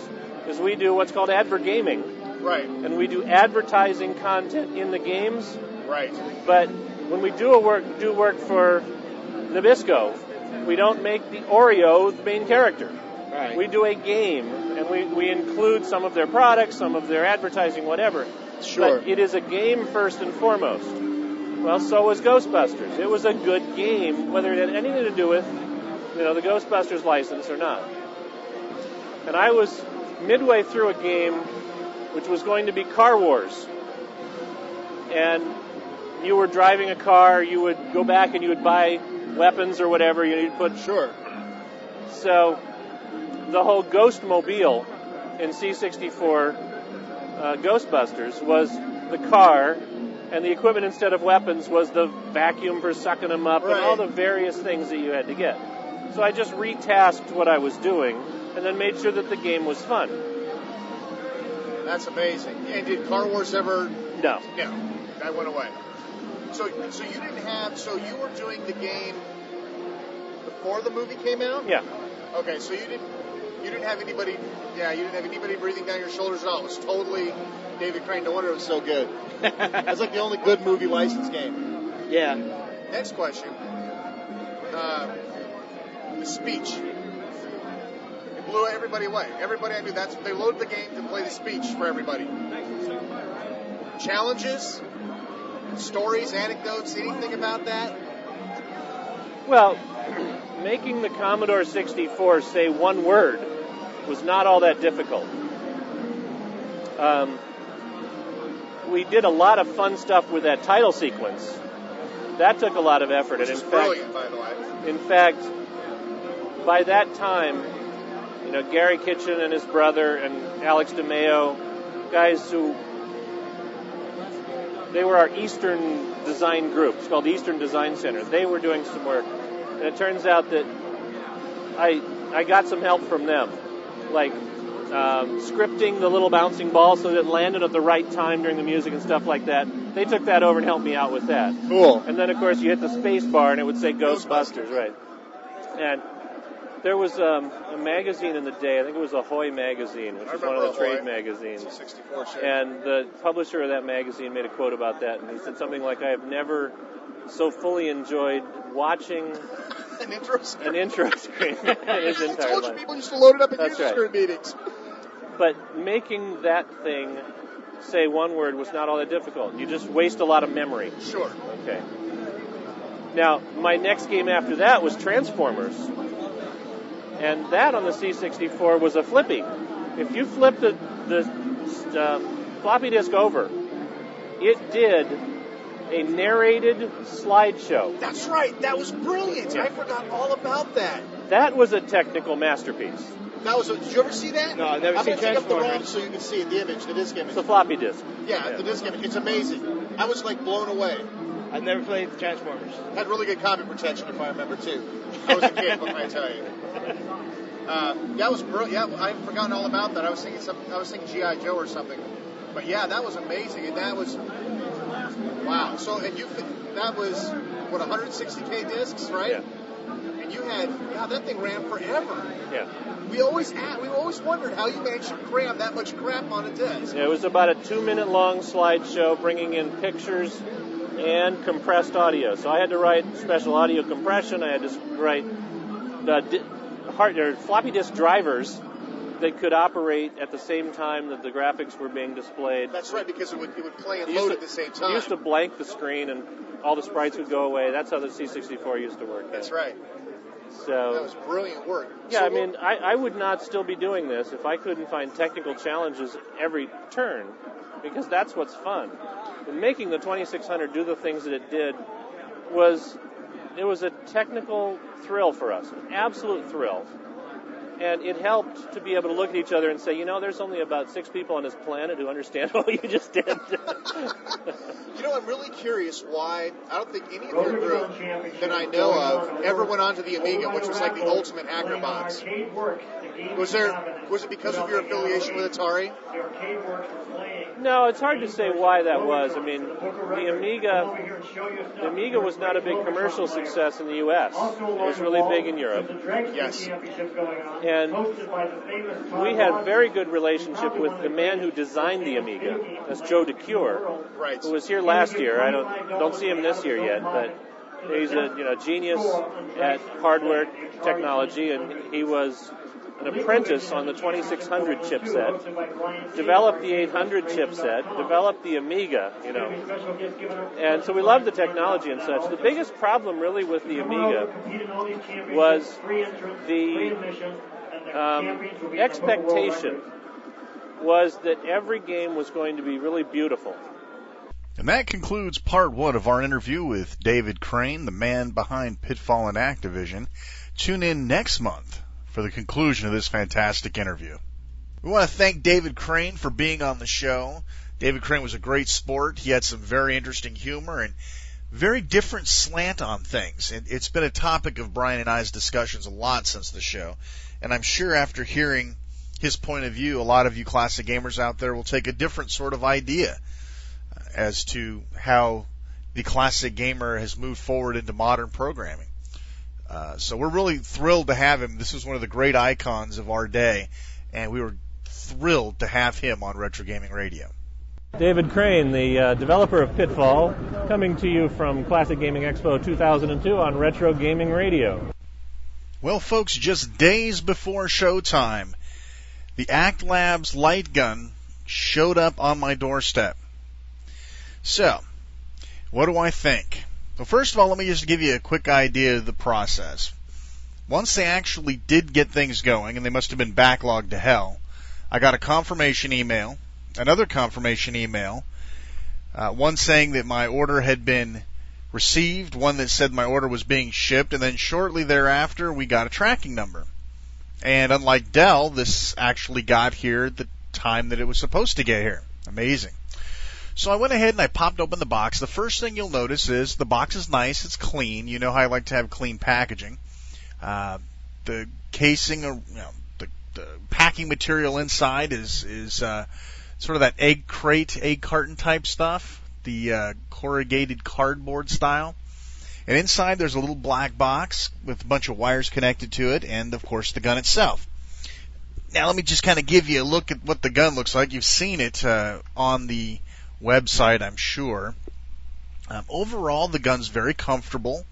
is we do what's called RetroGaming. Right. And we do advertising content in the games. Right. But when we do work for Nabisco, we don't make the Oreo the main character. Right. We do a game, and we include some of their products, some of their advertising, whatever. Sure. But it is a game first and foremost. Well, so was Ghostbusters. It was a good game, whether it had anything to do with, the Ghostbusters license or not. And I was midway through a game which was going to be Car Wars. And you were driving a car, you would go back and you would buy weapons or whatever, you'd put... Sure. So the whole Ghostmobile in C64 Ghostbusters was the car, and the equipment instead of weapons was the vacuum for sucking them up, and all the various things that you had to get. So I just retasked what I was doing, and then made sure that the game was fun. That's amazing. And did Car Wars ever... No. No. That went away. So you didn't have... So you were doing the game before the movie came out? Yeah. Okay, so you didn't have anybody... Yeah, you didn't have anybody breathing down your shoulders at all. It was totally David Crane. No wonder it was so good. That's like the only good movie license game. Yeah. Next question. The speech. It blew everybody away. Everybody I knew, they loaded the game to play the speech for everybody. Challenges, stories, anecdotes, anything about that? Well, making the Commodore 64 say one word was not all that difficult. We did a lot of fun stuff with that title sequence. That took a lot of effort. Which is brilliant, by the way. In fact, by that time, Gary Kitchen and his brother and Alex DeMeo, guys who, they were our Eastern design group. It's called Eastern Design Center. They were doing some work. And it turns out that I got some help from them, like scripting the little bouncing ball so that it landed at the right time during the music and stuff like that. They took that over and helped me out with that. Cool. And then, of course, you hit the space bar and it would say Ghostbusters, right? And there was a magazine in the day, I think it was Ahoy magazine, which was one of the trade magazines. And the publisher of that magazine made a quote about that, and he said something like, "I have never so fully enjoyed watching an intro screen in his entire I told you life." people used to load it up in That's user right. screen meetings. But making that thing say one word was not all that difficult. You just waste a lot of memory. Sure. Okay. Now, my next game after that was Transformers. And that on the C64 was a flippy. If you flipped the floppy disk over, it did a narrated slideshow. That's right. That was brilliant. Yeah. I forgot all about that. That was a technical masterpiece. Did you ever see that? No, I've never I'm seen going to take up the ROM Transformers. so you can see it, the image, the disc image. It's a floppy disk. Yeah, Yeah. the disc image. It's amazing. I was like blown away. I've never played the Transformers. Had really good copy protection, if I remember, too. I was a kid, what can I tell you? Yeah, it was brilliant. Yeah, I've forgotten all about that. I was thinking G.I. Joe or something. But yeah, that was amazing, and that was wow. So, and that was what 160K discs, right? Yeah. And you had that thing ran forever. Yeah. We always wondered how you managed to cram that much crap on a disc. It was about a 2-minute long slideshow bringing in pictures and compressed audio. So I had to write special audio compression. I had to write floppy disk drivers they could operate at the same time that the graphics were being displayed. That's right, because it would play and load at the same time. You used to blank the screen and all the sprites would go away. That's how the C64 used to work. That's right. So that was brilliant work. Yeah, so, I mean, I would not still be doing this if I couldn't find technical challenges every turn, because that's what's fun. And making the 2600 do the things that it did was a technical thrill for us, an absolute thrill. And it helped to be able to look at each other and say, there's only about 6 people on this planet who understand what you just did. I'm really curious why I don't think any of your group that I know of ever went onto the Amiga, which was like the ultimate hacker box. Was it because of your affiliation with Atari? No, it's hard to say why that was. I mean, the Amiga was not a big commercial success in the U.S. It was really big in Europe. Yes. And we had very good relationship with the man who designed the Amiga. That's Joe DeCure, right, who was here last year. I don't see him this year yet, but he's a genius at hardware technology, and he was an apprentice on the 2600 chipset, developed the 800 chipset, developed the Amiga, And so we loved the technology and such. The biggest problem really with the Amiga was the expectation was that every game was going to be really beautiful. And that concludes part 1 of our interview with David Crane, the man behind Pitfall and Activision. Tune in next month for the conclusion of this fantastic interview. We want to thank David Crane for being on the show. David Crane was a great sport. He had some very interesting humor and very different slant on things. And it's been a topic of Brian and I's discussions a lot since the show. And I'm sure after hearing his point of view, a lot of you classic gamers out there will take a different sort of idea as to how the classic gamer has moved forward into modern programming. So we're really thrilled to have him. This is one of the great icons of our day, and we were thrilled to have him on Retro Gaming Radio. David Crane, the developer of Pitfall, coming to you from Classic Gaming Expo 2002 on Retro Gaming Radio. Well, folks, just days before showtime, the Act Labs Lightgun showed up on my doorstep. So, what do I think? Well, first of all, let me just give you a quick idea of the process. Once they actually did get things going, and they must have been backlogged to hell, I got a confirmation email, another confirmation email, one saying that my order had been received, one that said my order was being shipped, and then shortly thereafter we got a tracking number. And unlike Dell, this actually got here at the time that it was supposed to get here. Amazing. So I went ahead and I popped open the box. The first thing you'll notice is the box is nice. It's clean. You know how I like to have clean packaging. The casing, the packing material inside is sort of that egg crate, egg carton type stuff, the corrugated cardboard style. And inside there's a little black box with a bunch of wires connected to it, and of course the gun itself. Now let me just kind of give you a look at what the gun looks like. You've seen it on the website, I'm sure. Overall, the gun's very comfortable.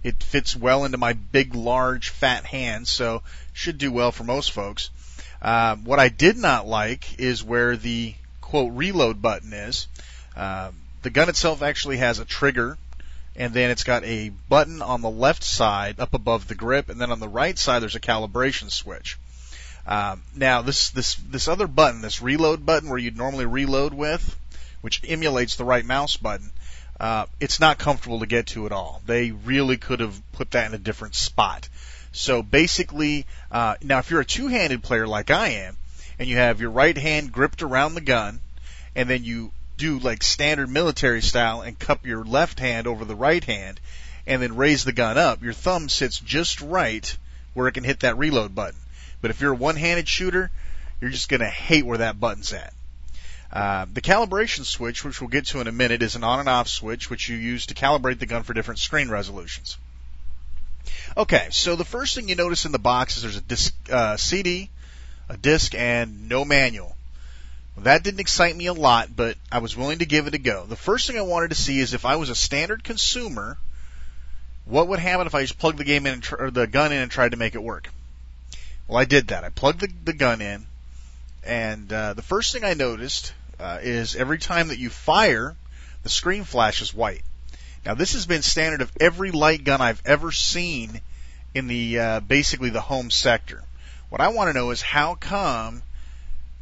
It fits well into my big, large, fat hands, so should do well for most folks. What I did not like is where the, quote, reload button is. The gun itself actually has a trigger, and then it's got a button on the left side up above the grip, and then on the right side there's a calibration switch. Now, this other button, this reload button where you'd normally reload with, which emulates the right mouse button, it's not comfortable to get to at all. They really could have put that in a different spot. So basically, now if you're a two-handed player like I am, and you have your right hand gripped around the gun, and then you do like standard military style and cup your left hand over the right hand, and then raise the gun up, your thumb sits just right where it can hit that reload button. But if you're a one-handed shooter, you're just going to hate where that button's at. The calibration switch, which we'll get to in a minute, is an on and off switch which you use to calibrate the gun for different screen resolutions. Okay, so the first thing you notice in the box is there's a disc, CD, a disc, and no manual. Well, that didn't excite me a lot, but I was willing to give it a go. The first thing I wanted to see is if I was a standard consumer, what would happen if I just plugged the game in or the gun in and tried to make it work. Well, I did that. I plugged the gun in, And the first thing I noticed is every time that you fire, the screen flashes white. Now, this has been standard of every light gun I've ever seen in the basically the home sector. What I want to know is how come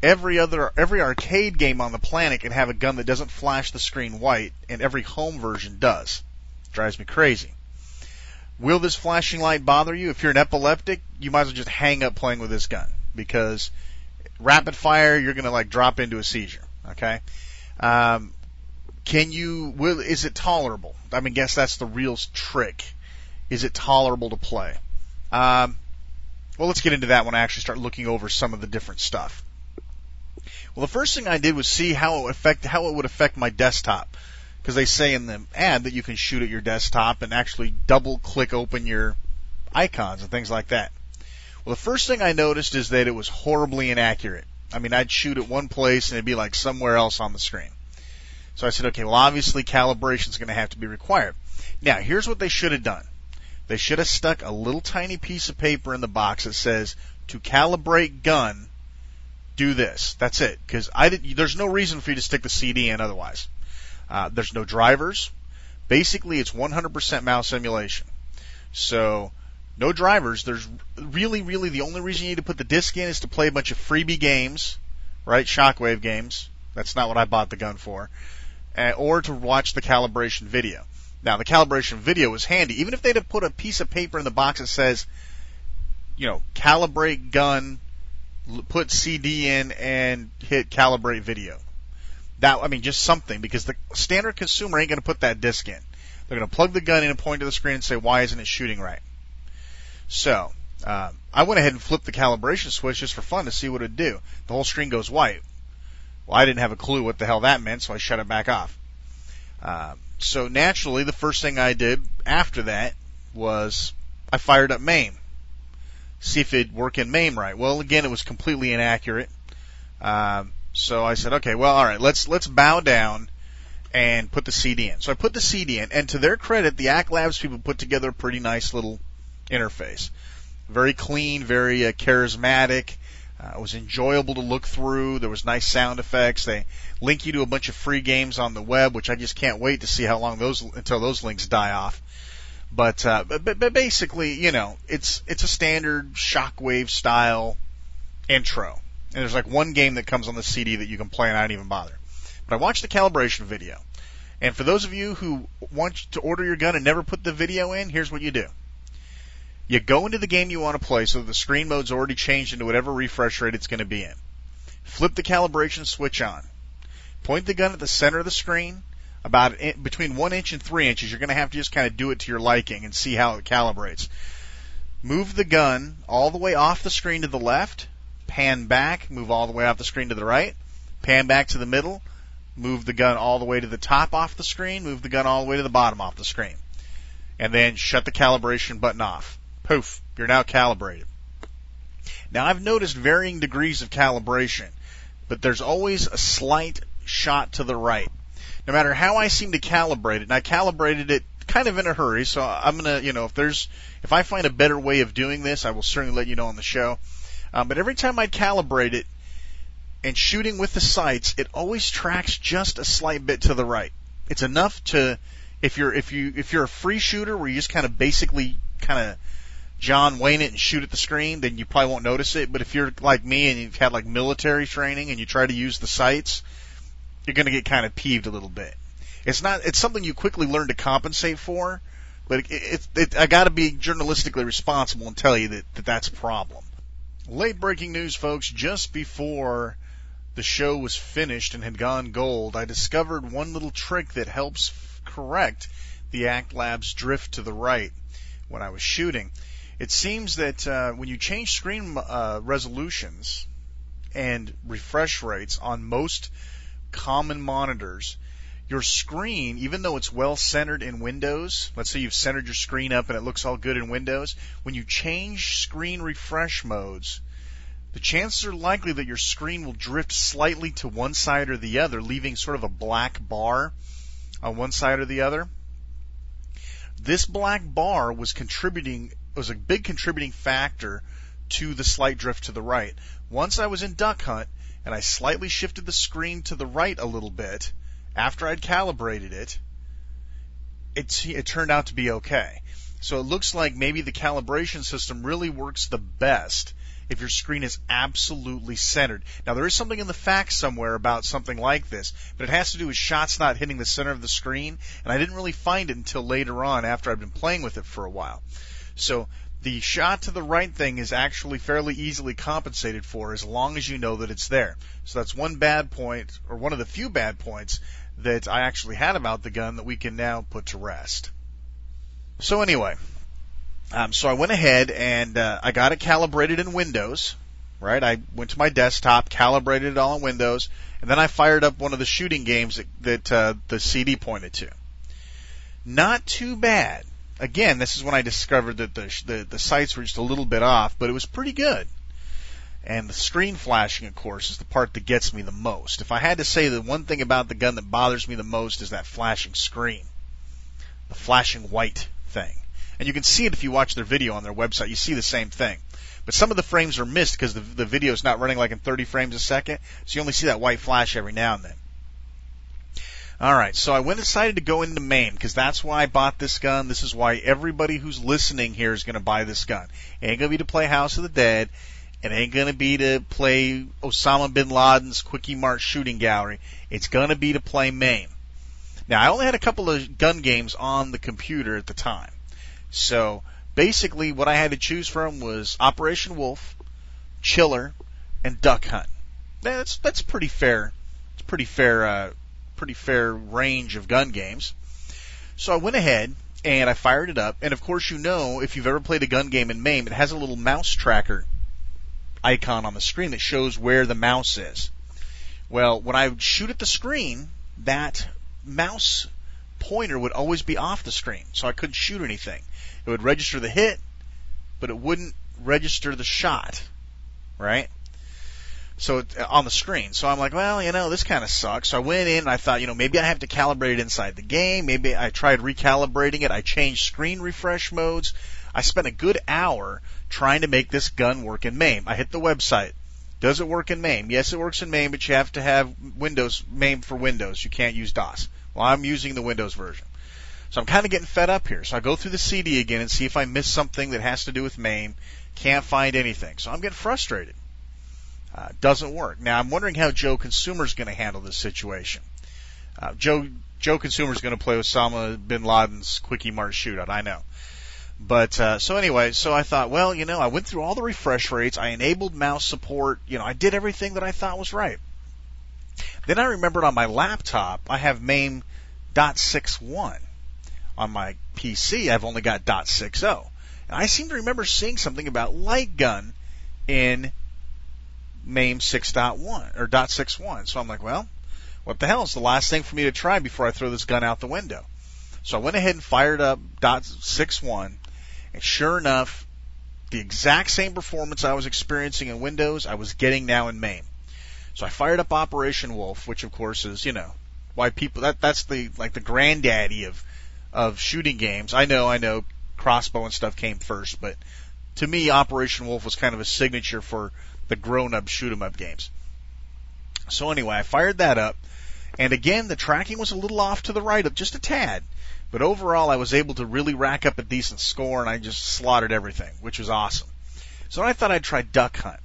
every arcade game on the planet can have a gun that doesn't flash the screen white, and every home version does. It drives me crazy. Will this flashing light bother you? If you're an epileptic, you might as well just hang up playing with this gun, because rapid fire, you're going to like drop into a seizure. Okay. Is it tolerable? I mean, guess that's the real trick. Is it tolerable to play? Well, let's get into that when I actually start looking over some of the different stuff. Well, the first thing I did was see how it would affect my desktop, because they say in the ad that you can shoot at your desktop and actually double-click open your icons and things like that. Well, the first thing I noticed is that it was horribly inaccurate. I mean, I'd shoot at one place and it'd be like somewhere else on the screen. So I said, okay, well, obviously calibration is going to have to be required. Now, here's what they should have done. They should have stuck a little tiny piece of paper in the box that says, to calibrate gun, do this. That's it. Because there's no reason for you to stick the CD in otherwise. There's no drivers. Basically, it's 100% mouse emulation. So, no drivers. There's really the only reason you need to put the disc in is to play a bunch of freebie games, right? Shockwave games. That's not what I bought the gun for. Or to watch the calibration video. Now, the calibration video is handy. Even if they'd have put a piece of paper in the box that says, calibrate gun, put CD in, and hit calibrate video. Just something, because the standard consumer ain't going to put that disc in. They're going to plug the gun in and point to the screen and say, why isn't it shooting right? So, I went ahead and flipped the calibration switch just for fun to see what it'd do. The whole screen goes white. Well, I didn't have a clue what the hell that meant, so I shut it back off. So naturally, the first thing I did after that was I fired up MAME. See if it'd work in MAME right. Well, again, it was completely inaccurate. So I said, okay, well, all right, let's bow down and put the CD in. So I put the CD in, and to their credit, the Act Labs people put together a pretty nice little interface. Very clean, very charismatic. It was enjoyable to look through. There was nice sound effects. They link you to a bunch of free games on the web, which I just can't wait to see how long until those links die off. But basically, it's a standard Shockwave style intro. And there's like one game that comes on the CD that you can play, and I didn't even bother. But I watched the calibration video. And for those of you who want to order your gun and never put the video in, here's what you do. You go into the game you want to play, so the screen mode's already changed into whatever refresh rate it's going to be in. Flip the calibration switch on. Point the gun at the center of the screen, about between 1 inch and 3 inches. You're going to have to just kind of do it to your liking and see how it calibrates. Move the gun all the way off the screen to the left, pan back, move all the way off the screen to the right, pan back to the middle, move the gun all the way to the top off the screen, move the gun all the way to the bottom off the screen. And then shut the calibration button off. Poof, you're now calibrated. Now, I've noticed varying degrees of calibration, but there's always a slight shot to the right. No matter how I seem to calibrate it, and I calibrated it kind of in a hurry, so I'm going to, if I find a better way of doing this, I will certainly let you know on the show. But every time I calibrate it and shooting with the sights, it always tracks just a slight bit to the right. It's enough to, if you're a free shooter where you just kind of John Wayne it and shoot at the screen, then you probably won't notice it. But if you're like me and you've had like military training and you try to use the sights, you're going to get kind of peeved a little bit. It's something you quickly learn to compensate for, but I got to be journalistically responsible and tell you that that's a problem. Late breaking news, folks. Just before the show was finished and had gone gold, I discovered one little trick that helps correct the Act Labs drift to the right when I was shooting. It seems that when you change screen resolutions and refresh rates on most common monitors, your screen, even though it's well centered in Windows, let's say you've centered your screen up and it looks all good in Windows, when you change screen refresh modes, the chances are likely that your screen will drift slightly to one side or the other, leaving sort of a black bar on one side or the other. This black bar was a big contributing factor to the slight drift to the right. Once I was in Duck Hunt and I slightly shifted the screen to the right a little bit after I'd calibrated it, it turned out to be okay. So it looks like maybe the calibration system really works the best if your screen is absolutely centered. Now, there is something in the facts somewhere about something like this, but it has to do with shots not hitting the center of the screen, and I didn't really find it until later on after I'd been playing with it for a while. So the shot to the right thing is actually fairly easily compensated for as long as you know that it's there. So that's one bad point, or one of the few bad points that I actually had about the gun that we can now put to rest. So anyway, so I went ahead and I got it calibrated in Windows, right? I went to my desktop, calibrated it all in Windows, and then I fired up one of the shooting games that the CD pointed to. Not too bad. Again, this is when I discovered that the sights were just a little bit off, but it was pretty good. And the screen flashing, of course, is the part that gets me the most. If I had to say the one thing about the gun that bothers me the most is that flashing screen, the flashing white thing. And you can see it if you watch their video on their website. You see the same thing. But some of the frames are missed because the video is not running like in 30 frames a second, so you only see that white flash every now and then. All right, so I decided to go into MAME because that's why I bought this gun. This is why everybody who's listening here is going to buy this gun. It ain't going to be to play House of the Dead. It ain't going to be to play Osama bin Laden's Quickie Mart Shooting Gallery. It's going to be to play MAME. Now, I only had a couple of gun games on the computer at the time. So, basically, what I had to choose from was Operation Wolf, Chiller, and Duck Hunt. That's pretty fair. It's pretty fair range of gun games. So I went ahead and I fired it up. And of course, you know, if you've ever played a gun game in MAME, it has a little mouse tracker icon on the screen that shows where the mouse is. Well, when I would shoot at the screen, that mouse pointer would always be off the screen, so I couldn't shoot anything. It would register the hit, but it wouldn't register the shot, right? So on the screen. So I'm like, well, you know, this kind of sucks. So I went in and I thought, you know, maybe I have to calibrate it inside the game. Maybe I tried recalibrating it. I changed screen refresh modes. I spent a good hour trying to make this gun work in MAME. I hit the website. Does it work in MAME? Yes, it works in MAME, but you have to have Windows, MAME for Windows. You can't use DOS. Well, I'm using the Windows version. So I'm kind of getting fed up here. So I go through the CD again and see if I missed something that has to do with MAME. Can't find anything. So I'm getting frustrated. Doesn't work. Now, I'm wondering how Joe Consumer's going to handle this situation. Joe Consumer's going to play Osama bin Laden's Quickie Mart Shootout, I know. But, so anyway, so I thought, well, you know, I went through all the refresh rates. I enabled mouse support. You know, I did everything that I thought was right. Then I remembered on my laptop, I have MAME .61. On my PC, I've only got .60. And I seem to remember seeing something about Lightgun in MAME 6.1 or .61. So I'm like, well, what the hell? It's the last thing for me to try before I throw this gun out the window. So I went ahead and fired up .61, and sure enough, the exact same performance I was experiencing in Windows, I was getting now in MAME. So I fired up Operation Wolf, which of course is, you know, why people that's the granddaddy of shooting games. I know Crossbow and stuff came first, but to me, Operation Wolf was kind of a signature for the grown-up shoot-'em-up games. So anyway, I fired that up, and again, the tracking was a little off to the right, just a tad. But overall, I was able to really rack up a decent score, and I just slaughtered everything, which was awesome. So I thought I'd try Duck Hunt.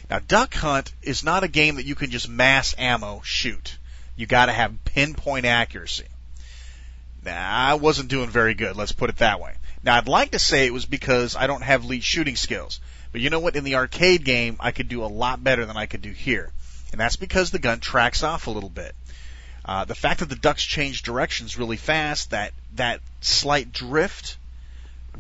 Now, Duck Hunt is not a game that you can just mass ammo shoot. You got to have pinpoint accuracy. Now, I wasn't doing very good, let's put it that way. Now, I'd like to say it was because I don't have elite shooting skills. But you know what? In the arcade game, I could do a lot better than I could do here. And that's because the gun tracks off a little bit. The fact that the ducks change directions really fast, that slight drift,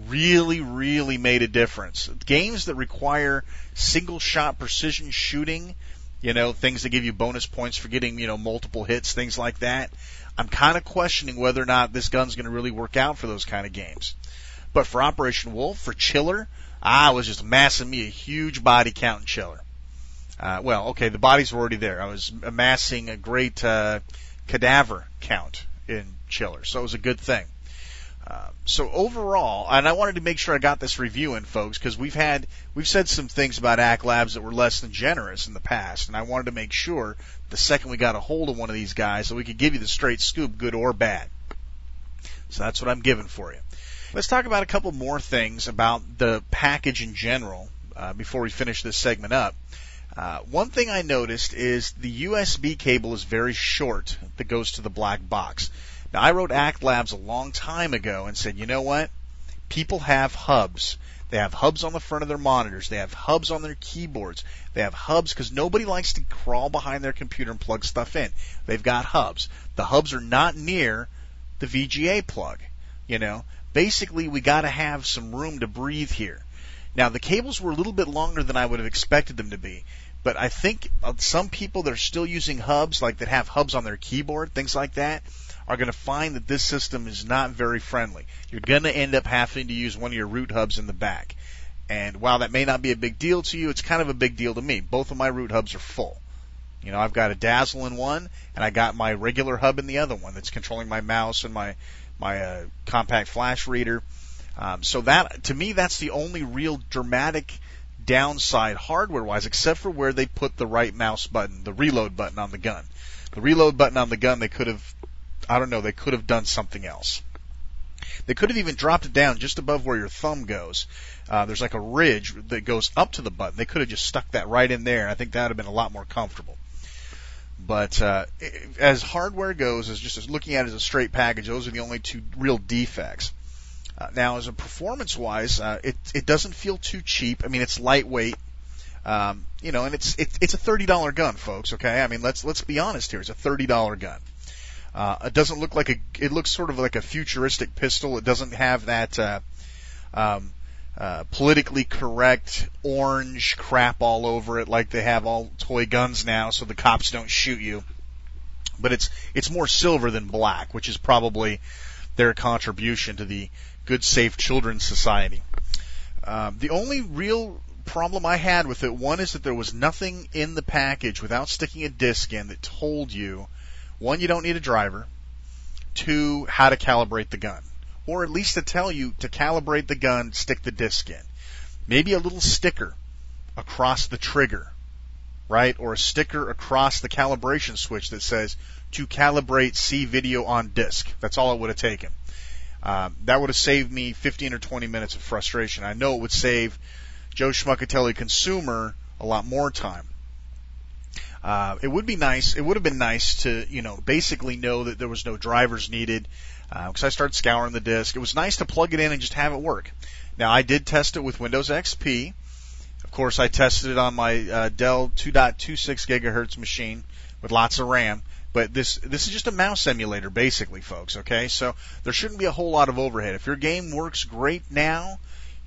really made a difference. Games that require single-shot precision shooting, you know, things that give you bonus points for getting, you know, multiple hits, things like that, I'm kind of questioning whether or not this gun's going to really work out for those kind of games. But for Operation Wolf, for Chiller, I was just amassing me a huge body count in Chiller. Well, okay, the bodies were already there. I was amassing a great cadaver count in Chiller, so it was a good thing. So overall, and I wanted to make sure I got this review in, folks, because we've said some things about Act Labs that were less than generous in the past, and I wanted to make sure the second we got a hold of one of these guys that we could give you the straight scoop, good or bad. So that's what I'm giving for you. Let's talk about a couple more things about the package in general before we finish this segment up. One thing I noticed is the USB cable is very short that goes to the black box. Now, I wrote Act Labs a long time ago and said, you know what? People have hubs. They have hubs on the front of their monitors. They have hubs on their keyboards. They have hubs because nobody likes to crawl behind their computer and plug stuff in. They've got hubs. The hubs are not near the VGA plug. You know, basically, we got to have some room to breathe here. Now, the cables were a little bit longer than I would have expected them to be. But I think some people that are still using hubs, like that have hubs on their keyboard, things like that, are going to find that this system is not very friendly. You're going to end up having to use one of your root hubs in the back. And while that may not be a big deal to you, it's kind of a big deal to me. Both of my root hubs are full. You know, I've got a Dazzle in one, and I got my regular hub in the other one that's controlling my mouse and my compact flash reader. So that, to me, that's the only real dramatic downside hardware-wise, except for where they put the right mouse button, the reload button on the gun. The reload button on the gun, they could have done something else. They could have even dropped it down just above where your thumb goes. There's like a ridge that goes up to the button. They could have just stuck that right in there. I think that would have been a lot more comfortable. But as hardware goes, as looking at it as a straight package, those are the only two real defects. Now, as a performance-wise, it doesn't feel too cheap. I mean, it's lightweight, and it's a $30 gun, folks. Okay, I mean, let's be honest here. It's a $30 gun. It doesn't look like it looks sort of like a futuristic pistol. It doesn't have that politically correct orange crap all over it like they have all toy guns now, so the cops don't shoot you. But it's more silver than black, which is probably their contribution to the Good Safe Children's Society. The only real problem I had with it, one, is that there was nothing in the package without sticking a disc in that told you, one, you don't need a driver, two, how to calibrate the gun. Or at least to tell you to calibrate the gun, stick the disc in. Maybe a little sticker across the trigger, right? Or a sticker across the calibration switch that says, to calibrate, see video on disc. That's all it would have taken. That would have saved me 15 or 20 minutes of frustration. I know it would save Joe Schmuckatelli consumer a lot more time. It would be nice. It would have been nice to, basically know that there was no drivers needed, because I started scouring the disk. It was nice to plug it in and just have it work. Now, I did test it with Windows XP. Of course, I tested it on my Dell 2.26 gigahertz machine with lots of RAM. But this is just a mouse emulator, basically, folks, okay? So there shouldn't be a whole lot of overhead. If your game works great now,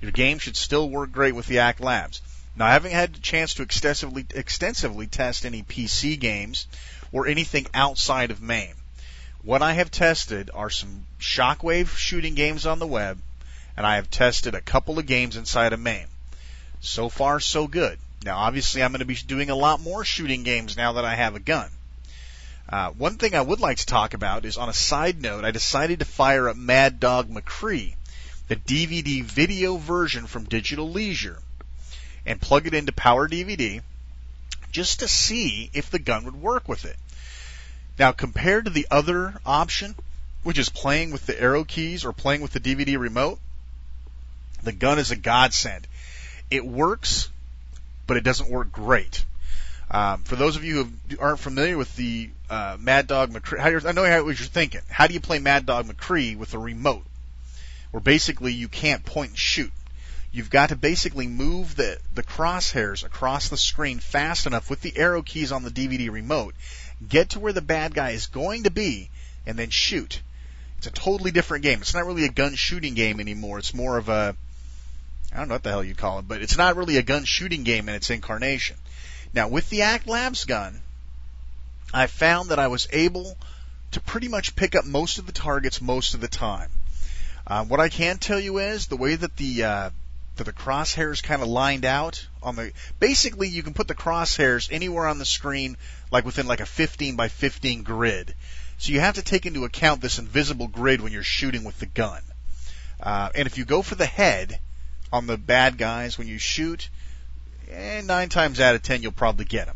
your game should still work great with the Act Labs. Now, I haven't had a chance to extensively test any PC games or anything outside of MAME. What I have tested are some Shockwave shooting games on the web, and I have tested a couple of games inside of MAME. So far, so good. Now, obviously, I'm going to be doing a lot more shooting games now that I have a gun. One thing I would like to talk about is, on a side note, I decided to fire up Mad Dog McCree, the DVD video version from Digital Leisure, and plug it into Power DVD just to see if the gun would work with it. Now, compared to the other option, which is playing with the arrow keys or playing with the DVD remote, the gun is a godsend. It works, but it doesn't work great. For those of you who aren't familiar with the Mad Dog McCree, I know what you're thinking. How do you play Mad Dog McCree with a remote? Where basically you can't point and shoot. You've got to basically move the crosshairs across the screen fast enough with the arrow keys on the DVD remote, get to where the bad guy is going to be, and then shoot. It's a totally different game. It's not really a gun shooting game anymore. It's more of a, I don't know what the hell you'd call it, but it's not really a gun shooting game in its incarnation. Now, with the Act Labs gun, I found that I was able to pretty much pick up most of the targets most of the time. What I can tell you is the way that the crosshairs kind of lined out on the, basically you can put the crosshairs anywhere on the screen, like within like a 15 by 15 grid. So you have to take into account this invisible grid when you're shooting with the gun. And if you go for the head on the bad guys when you shoot, 9 times out of 10 you'll probably get them.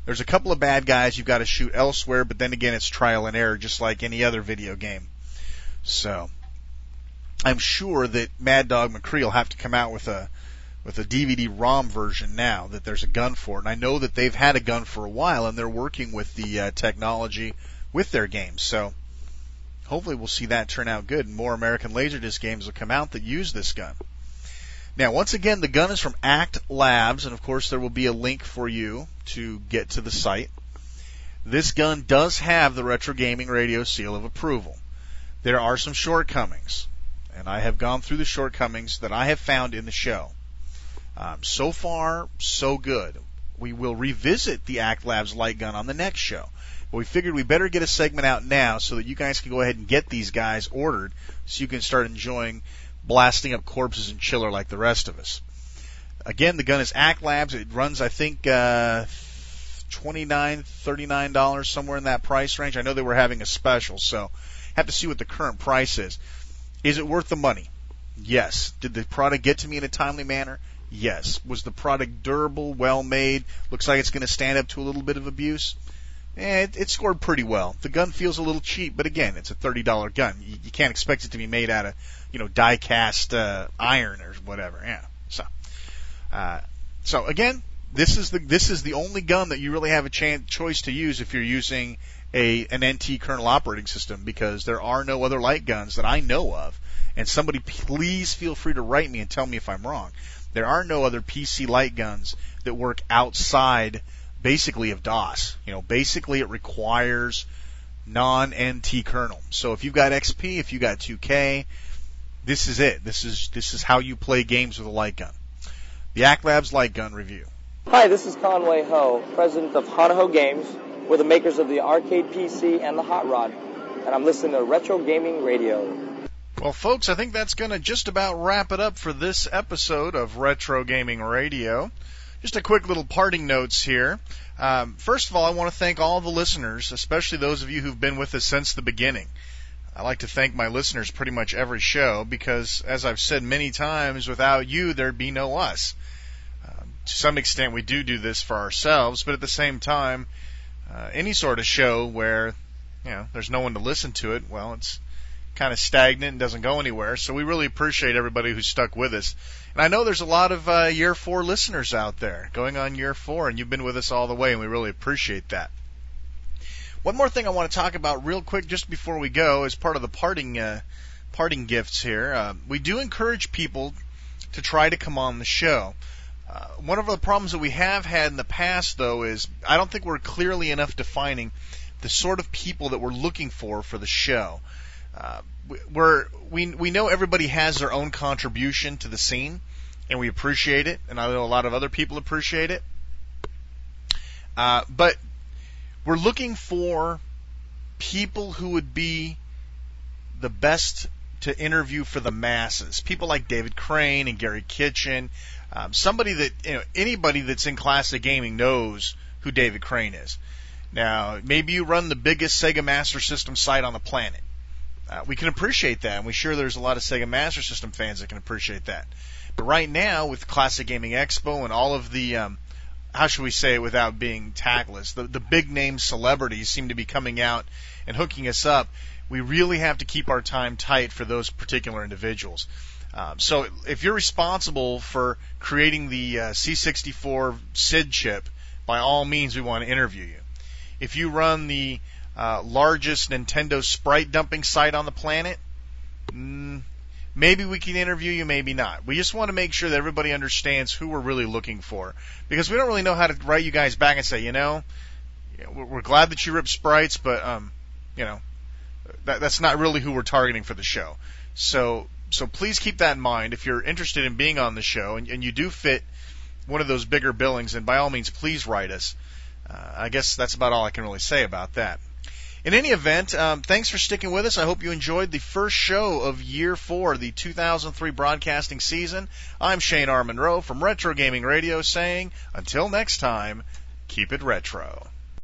There's a couple of bad guys you've got to shoot elsewhere, but then again it's trial and error just like any other video game. So I'm sure that Mad Dog McCree will have to come out with a DVD-ROM version now that there's a gun for it. And I know that they've had a gun for a while, and they're working with the technology with their games. So hopefully we'll see that turn out good, and more American Laserdisc games will come out that use this gun. Now, once again, the gun is from Act Labs, and of course there will be a link for you to get to the site. This gun does have the Retro Gaming Radio seal of approval. There are some shortcomings, and I have gone through the shortcomings that I have found in the show. So far, so good. We will revisit the Act Labs light gun on the next show. But we figured we better get a segment out now so that you guys can go ahead and get these guys ordered so you can start enjoying blasting up corpses and chiller like the rest of us. Again, the gun is Act Labs. It runs, I think, $29, $39, somewhere in that price range. I know they were having a special, so have to see what the current price is. Is it worth the money? Yes. Did the product get to me in a timely manner? Yes. Was the product durable, well made? Looks like it's going to stand up to a little bit of abuse? It scored pretty well. The gun feels a little cheap, but again, it's a $30 gun. You can't expect it to be made out of, die-cast iron or whatever. Yeah. So again, this is the only gun that you really have a choice to use if you're using an NT kernel operating system, because there are no other light guns that I know of. And somebody please feel free to write me and tell me if I'm wrong. There are no other PC light guns that work outside basically of DOS. Basically it requires non-NT kernel. So if you've got XP, if you've got 2K, this is it. This is how you play games with a light gun. The Act Labs light gun review. Hi, this is Conway Ho, president of Hanaho Games. We're the makers of the arcade PC and the Hot Rod, and I'm listening to Retro Gaming Radio. Well, folks, I think that's going to just about wrap it up for this episode of Retro Gaming Radio. Just a quick little parting notes here. First of all, I want to thank all the listeners, especially those of you who've been with us since the beginning. I like to thank my listeners pretty much every show because, as I've said many times, without you, there'd be no us. To some extent, we do this for ourselves, but at the same time, any sort of show where there's no one to listen to it, well, it's kind of stagnant and doesn't go anywhere. So we really appreciate everybody who's stuck with us. And I know there's a lot of year 4 listeners out there going on year 4, and you've been with us all the way, and we really appreciate that. One more thing I want to talk about real quick just before we go as part of the parting gifts here. We do encourage people to try to come on the show. One of the problems that we have had in the past, though, is I don't think we're clearly enough defining the sort of people that we're looking for the show. We know everybody has their own contribution to the scene, and we appreciate it, and I know a lot of other people appreciate it. But we're looking for people who would be the best to interview for the masses. People like David Crane and Gary Kitchen. Somebody that, anybody that's in classic gaming knows who David Crane is. Now, maybe you run the biggest Sega Master System site on the planet. We can appreciate that, and we're sure there's a lot of Sega Master System fans that can appreciate that. But right now, with Classic Gaming Expo and all of the, how should we say it without being tactless, the big-name celebrities seem to be coming out and hooking us up, we really have to keep our time tight for those particular individuals. So if you're responsible for creating the C64 SID chip, by all means we want to interview you. If you run the largest Nintendo sprite dumping site on the planet, maybe we can interview you, maybe not. We just want to make sure that everybody understands who we're really looking for, because we don't really know how to write you guys back and say, we're glad that you rip sprites, but that's not really who we're targeting for the show. So please keep that in mind. If you're interested in being on the show and you do fit one of those bigger billings, then by all means, please write us. I guess that's about all I can really say about that. In any event, thanks for sticking with us. I hope you enjoyed the first show of Year 4, the 2003 broadcasting season. I'm Shane R. Monroe from Retro Gaming Radio saying, until next time, keep it retro.